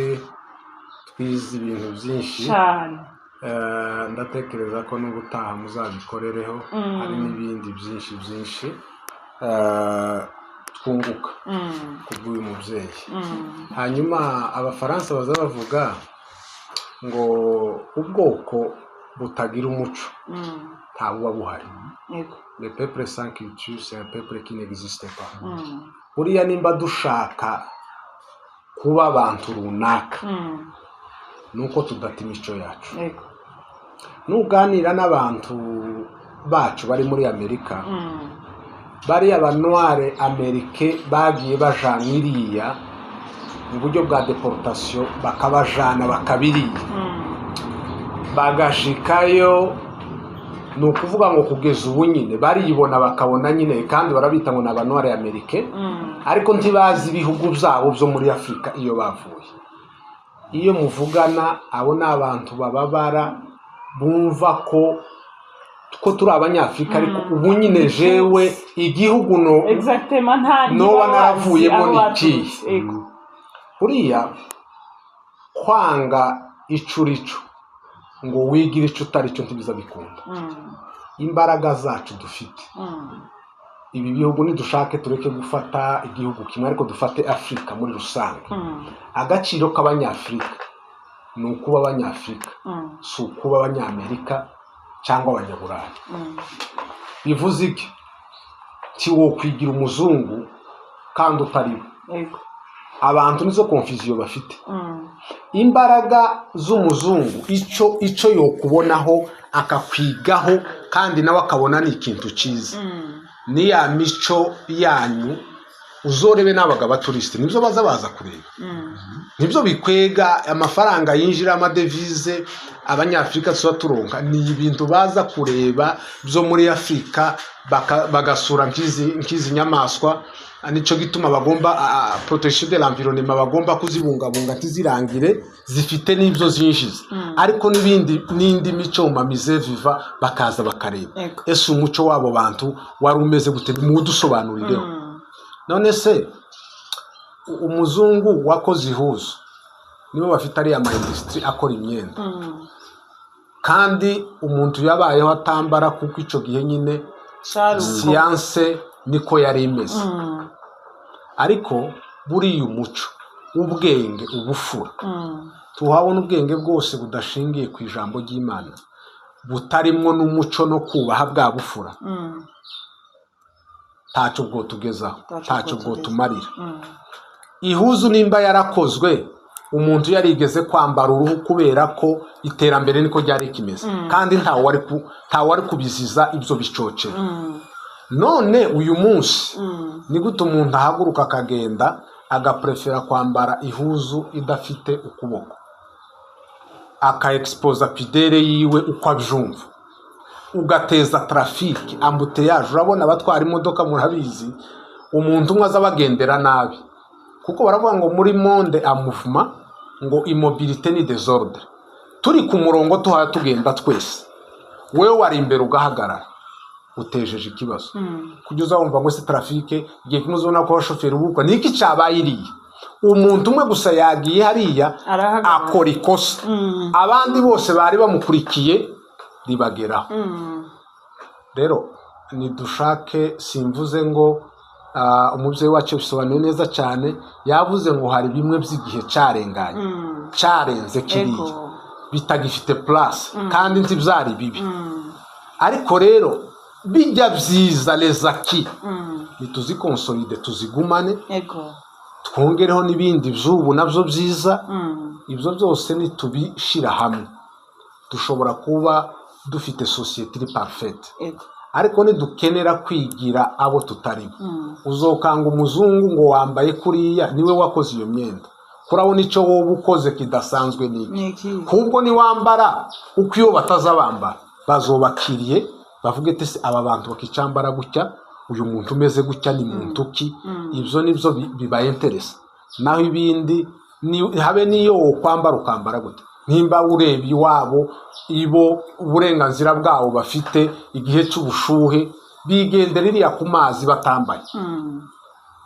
twize ibintu byinshi cyane ndatekereza ko n'ubutaha muzabikorereho hari n'ibindi byinshi twunguka kubw'uyu mubyeyi hanyuma abafaransa baza bavuga ngo ubwoko butagira umuco nta buba buhari le peuple sans culture c'est un peuple qui n'existe pas buriya nimba dushaka kuba abantu runaka nuko tudata imico yacu nuganira n'abantu bacu bari muri Amerika bari abanoire amerike bagiye bajana iriya mu buryo bwa deportation bakabajana bakabiriya bagashikayo ni ukuvuga ngo kugeza ubu nyine baribona bakabona nyine kandi barabita ngo ni abanoire amerike ariko ntibazi ibihugu byabo byo muri Afurika iyo bavuye iyo muvugana abo ni abantu bababara bumva ko turi abanyafurika ariko ubu nyine jewe igihugu noba naravuyemo n'ikihe buriya kwanga icurico ngo wigire ico utari cyo ntibiza bikunda imbaraga zacu dufite ibi bihugu nidushake tureke gufata igihugu kimwe ariko dufate Afrika muri rusange agaciro k'abanyafrika ni ukuba abanyafrika si ukuba abanyamerika cyangwa abanyaburayi bivuze iki tiwo kwigira umuzungu kandi utari abantu nizo confusion bafite imbaraga z'umuzungu ico yokubonaho akakwigaho kandi nawe akabona ni ikintu cyiza ni ya mico yanyu uzorebe n'abagabo touriste nibyo baza kureba nibyo bikwega amafaranga yinjira amadevize abanyafrika tuba turonka ni ibintu baza kureba byo muri Afrika bagasura nkizi nyamaswa nico gituma bagomba protection de l'environnement bagomba kuzibungabunga tizirangire zifite n'ibyo zinjiza ariko n'indi mico mamize viva bakaza bakareba ese umuco wabo bantu wari umeze gute mudusobanurireho none se umuzungu wakoze ihuzo nibo bafite ari ama industry akora imyenda kandi umuntu yabayeho atambara kuko ico gihe nyine science niko yari imeze ariko buriya umuco ubwenge ubufura tuhabona ubwenge bwose budashingiye ku ijambo ry'Imana butarimwo n'umuco no kubaha bwa bufura taco bwo tugezaho taco bwo tumarira ihuzu nimba yarakozwe umuntu yarigeze kwambara uruhu kubera ko iterambere niko ryari kimeze kandi nta wari kubiziza ibyo bicoce none uyu munsi ni gute umuntu ahaguruka akagenda agaprefera kwambara ihuzu idafite ukuboko akaexposa pidere yiwe uko abyumva ugateza traffic ambuteyage urabona abatwara imodoka murabizi umuntu umwe azabagendera nabi kuko baravuga ngo muri monde a mouvement ngo immobilité ni désordre turi ku murongo tuha tugenda twese wewe wari imbere ugahagarara utejeje ikibazo kugeza wumva ngo se traffic giye kumuzona ko shoferi ubukwa niki cyabayiriye umuntu umwe gusa yagiye hariya akora ikosa abandi bose bari bamukurikiye ribageraho rero nidushake simvuze ngo umubyeyi wacu bisobanuye neza cyane yavuze ngo hari bimwe by'igihe carenganye carenze kiriya bitagifite place kandi nti byari bibi ariko rero bijya byiza lezaki nituzikonsolide tuzigumane twongereho n'ibindi by'ubu nabyo byiza ibyo byose nitubishira hamwe dushobora kuba dufite societe iri parfaite ariko nidukenera kwigira abo tutari uzokanga umuzungu ngo wambaye kuriya niwe wakoze iyo myenda kurabona icyo wowe ukoze kidasanzwe niki kubwo ni wambara uko iyo batazabambara bazobakiriye bavuge ati aba bantu bakicambara gutya uyu muntu umeze gutya ni muntu ki ibyo nibyo bibaye interesa naho ibindi habe niyo kwambara ukambara gute nimba ureba iwabo ibo uburenganzira bwabo bafite igihe cy'ubushuhe bigendera iriya ku mazi batambaye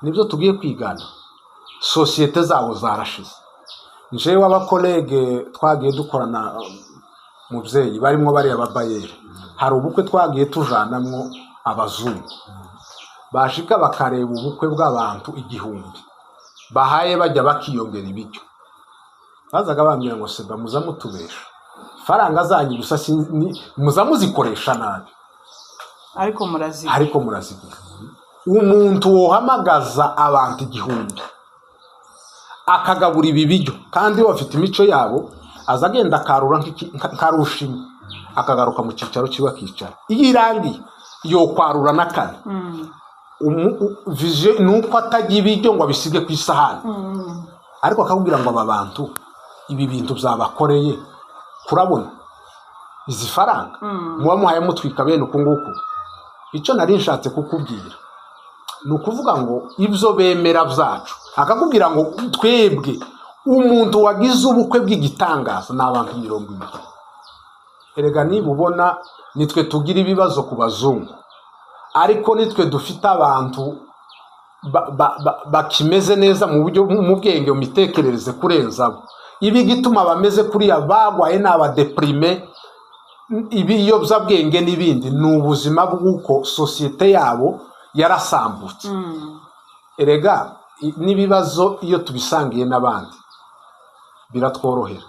nibyo tugiye kwigana societe zabo zarashize njewe abakolege twagiye dukorana mubyeyi barimo bari ababayeri hari ubukwe twagiye tujanamwo abazungu bashika bakareba ubukwe bw'abantu 1000 bahaye bajya bakiyongera ibiryo bazaga bambwira ngo seba muzamutubesha faranga zanyu gusa muzamuzikoresha nabi ariko murazigira umuntu wohamagaza abantu 1000 akagabura ibi biryo kandi bafite imico yabo azagenda akarura nkarushimwe akagaruka mu cicaro kiba kicara iyirangi yo kwarura nakane vije nuko atagiye ibiryo ngo abisige ku isahani ariko akakubwira ngo aba bantu ibi bintu byabakoreye kurabona izi faranga muba muhaye mutwika bene uko nguko icyo nari nshatse kukubwira ni ukuvuga ngo ibyo bemera byacu akakubwira ngo twebwe umuntu wagize ubukwe bw'igitangaza ni abantu 20 erega niba ubona nitwe tugira ibibazo ku bazungu ariko nitwe dufite abantu bakimeze neza mu buryo mu bwenge mu mitekerereze kurenzabo ibi gituma bameze kuriya bagwaye n'abadeprime ibiyobyabwenge n'ibindi ni ubuzima bw'uko societe yabo yarasambutse erega n'ibibazo iyo tubisangiye n'abandi biratworohera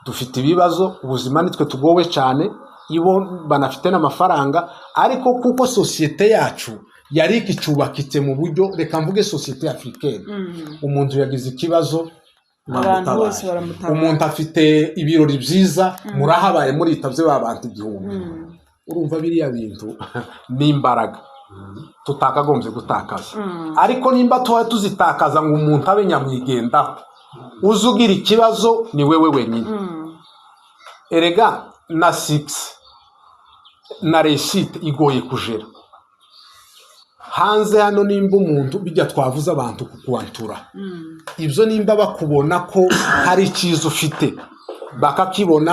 dufite ibibazo ubuzima nitwe tugowe cyane ibo banafite n'amafaranga ariko kuko societe yacu yari ikicubakitse mu buryo reka mvuge societe africaine umuntu yagize ikibazo abantu bose baramutabara umuntu afite ibirori byiza murahabaye muritavye babantu 1000 urumva biriya bintu n'imbaraga tutakagombye gutakaza ariko nimba tuzitakaza ngo umuntu abe nyamwigenda uzugira ikibazo ni wewe wenyine erega na 6 na réussite igoye kujera hanze hano nimba umuntu bijya twavuze abantu kukuantura ibyo nimba bakubona ko hari icyiza ufite bakakibona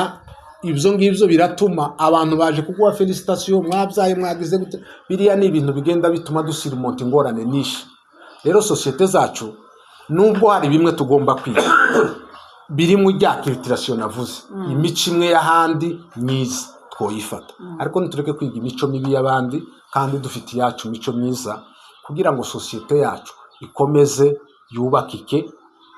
ibyo ngibyo biratuma abantu baje kuguha felicitation mwabyaye mwagize gute biriya ni ibintu bigenda bituma dusira umuntu ingorane nyinshi rero societe zacu nubwo hari bimwe tugomba kwiga biri mu rya culturation navuze imico imwe y'ahandi myiza twoyifata ariko nitureke kwiga imico mibi y'abandi kandi dufite yacu mico myiza kugira ngo societe yacu ikomeze yubakike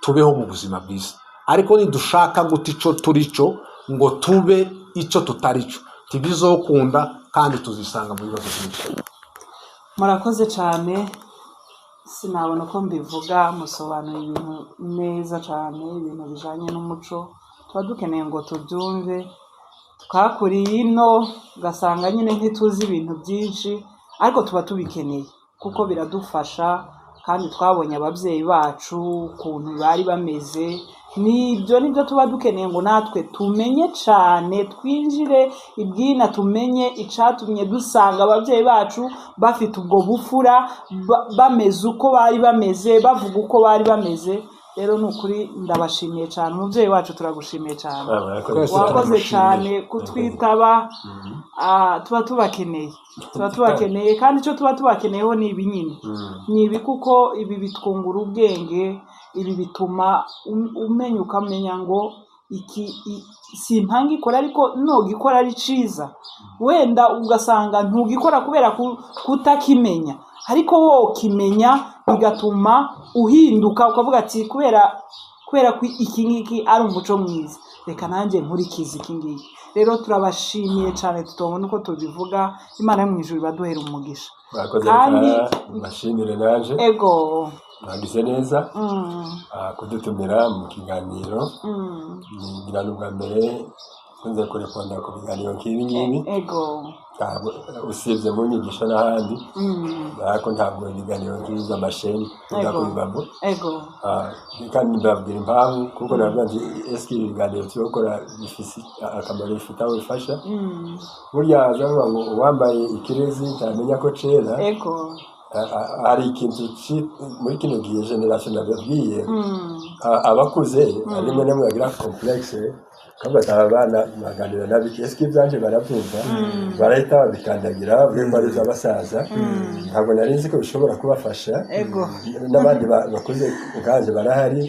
tubeho mu buzima bwiza ariko nidushaka guta ico turico ngo tube icyo tutarico tibizokunda kandi tuzisanga mu bibazo byinshi. Murakoze cyane sinabona ko mbivuga musobanura ibintu neza cyane ibintu bijanye n'umuco tuba dukeneye ngo tubyumve twakuriye ino ugasanga nyine ntituzi ibintu byinshi ariko tuba tubikeneye kuko biradufasha kandi twabonye ababyeyi bacu ukuntu bari bameze nibyo tuba dukeneye ngo natwe tumenye cyane twinjire ibwina tumenye icatumye dusanga ababyeyi bacu bafite ubwo bufura bameze uko bari bameze bavuga uko bari bameze rero nukuri ndabashimiye cyane umubyeyi wacu turagushimiye cyane wakoze cyane kutwitaba tuba tubakeneye kandi icyo tuba tubakeneyeho ni ibi nyine ni ibi kuko ibi bitwungura ubwenge ibi bituma umenya ukamenya ngo iki si impanga ikora ariko ntugikora ari ciza wenda ugasanga ntugikora kubera kutakimenya ariko wowe ukimenya bigatuma uhinduka ukavuga ati kubera ko iki ngiki ari umuco mwiza reka nanjye nkurikize iki ngiki rero turabashimiye cyane tutobona uko tubivuga Imana yo mu ijuru ibaduhera umugisha kandi bashimire naje ego bagize neza kudutumira mu kiganiro ngira n'ubwa mbere kunze kureponda ku biganiro nk'ibi ngibi ego usibye mu nyigisho n'ahandi ariko ntabwo ibiganiro nk'izo amasheni kubibamo kandi ndababwira impamvu kuko navuga nti ese ibi biganiro tubikora bifite akamaro bifite aho bifasha burya hazavuga ngo uwambaye ikirezi ntamenya ko cera hari ikintu muri kino gihe generation nababwiye abakuze rimwe na rimwe bagira complexe kabwa abana baganira nabiki eske byanje barabyumva barahita babikandagira bwo ari abasaza ntabwo nari nzi ko bishobora kubafasha n'abandi bakuze kandi barahari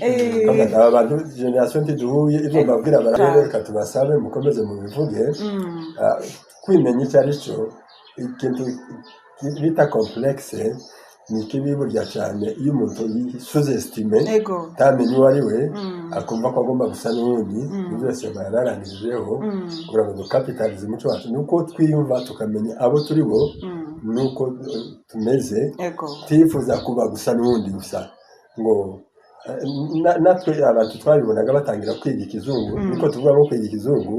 kabwa abantu generation tiduhuye ibyo babwira barareka tubasabe mukomeze mu bivuge kwimenya icyo ari cyo ikintu bita complexe ni kibi burya cyane iyo umuntu yisuzestime tamenye uwo ari we akumva ko agomba gusa n'ubundi ibyo byose bararangirijeho kugira ngo dukapitalize umuco wacu nuko twiyumva tukamenya abo turi bo nuko tumeze twifuza kuba gusa n'ubundi gusa ngo natwe abantu twabibonaga batangira kwiga ikizungu niko tuvuga ngo kwiga ikizungu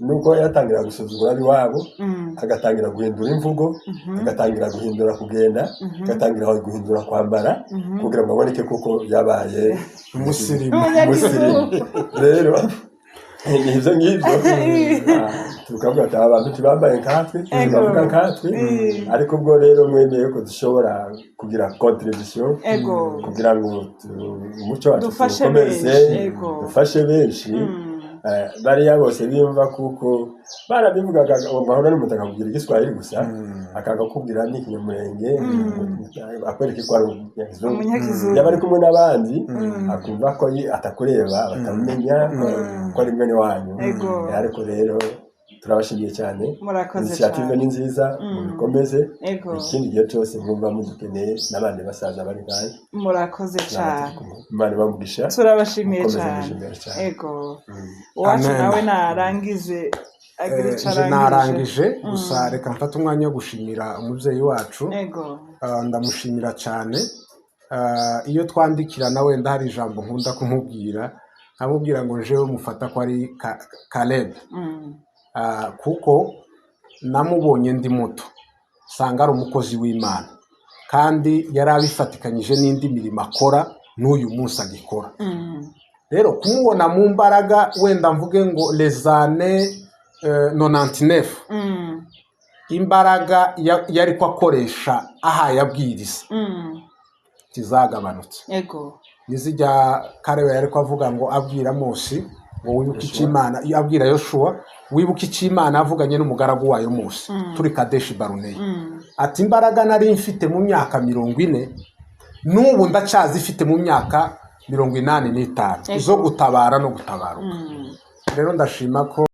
nuko yatangira gusuzugura ab'iwabo agatangira guhindura imvugo agatangira guhindura kugenda agatangira guhindura kwambara kugira ngo aboneke kuko yabaye umusirimu rero nibyo ngibyo tukavuga ati abantu tubambaye nkatwe tubavuga nkatwe ariko ubwo rero mwemeye ko dushobora kugira contribution kugira ngo umuco wacu dukomeze dufashe benshi bariya bose biyumva kuko barabivugaga bahora n'umuntu akakubwira igiswahili gusa akakubwira n'ikinyamurenge akwereka ko ari umunyakizungu yaba ari kumwe n'abandi akumva ko atakureba batamenya ko ari mwene wanyu ariko rero turabashimiye cyane initiative ni nziza mubikomeze ikindi gihe cyose mwumva mudukeneye n'abandi basaza bari ngahe murakoze cyane Imana bamugisha turabashimiye cyane ego uwacu nawe narangije narangije gusa reka mfate umwanya wo gushimira umubyeyi wacu ndamushimira cyane iyo twandikirana wenda hari ijambo nkunda kumubwira nkamubwira ngo jewe mufata ko ari Caleb kuko namubonye ndi muto usanga ari umukozi w'Imana kandi yari abifatikanyije n'indi mirimo akora n'uyu munsi agikora rero kumubona mu mbaraga wenda mvuge ngo les années 99 imbaraga yari ko akoresha aha yabwiriza kizagabanutse yego nizijya Karewe yari ko avuga ngo abwira Mose ngo wibuke icimana abwira Yoshua wibuke icimana avuganye n'umugaragu wayo Mose turi Kadeshi Baruneye ati imbaraga nari mfite mu myaka 40 n'ubu ndacyazifite mu myaka 85 zo gutabara no gutabaruka rero ndashima ko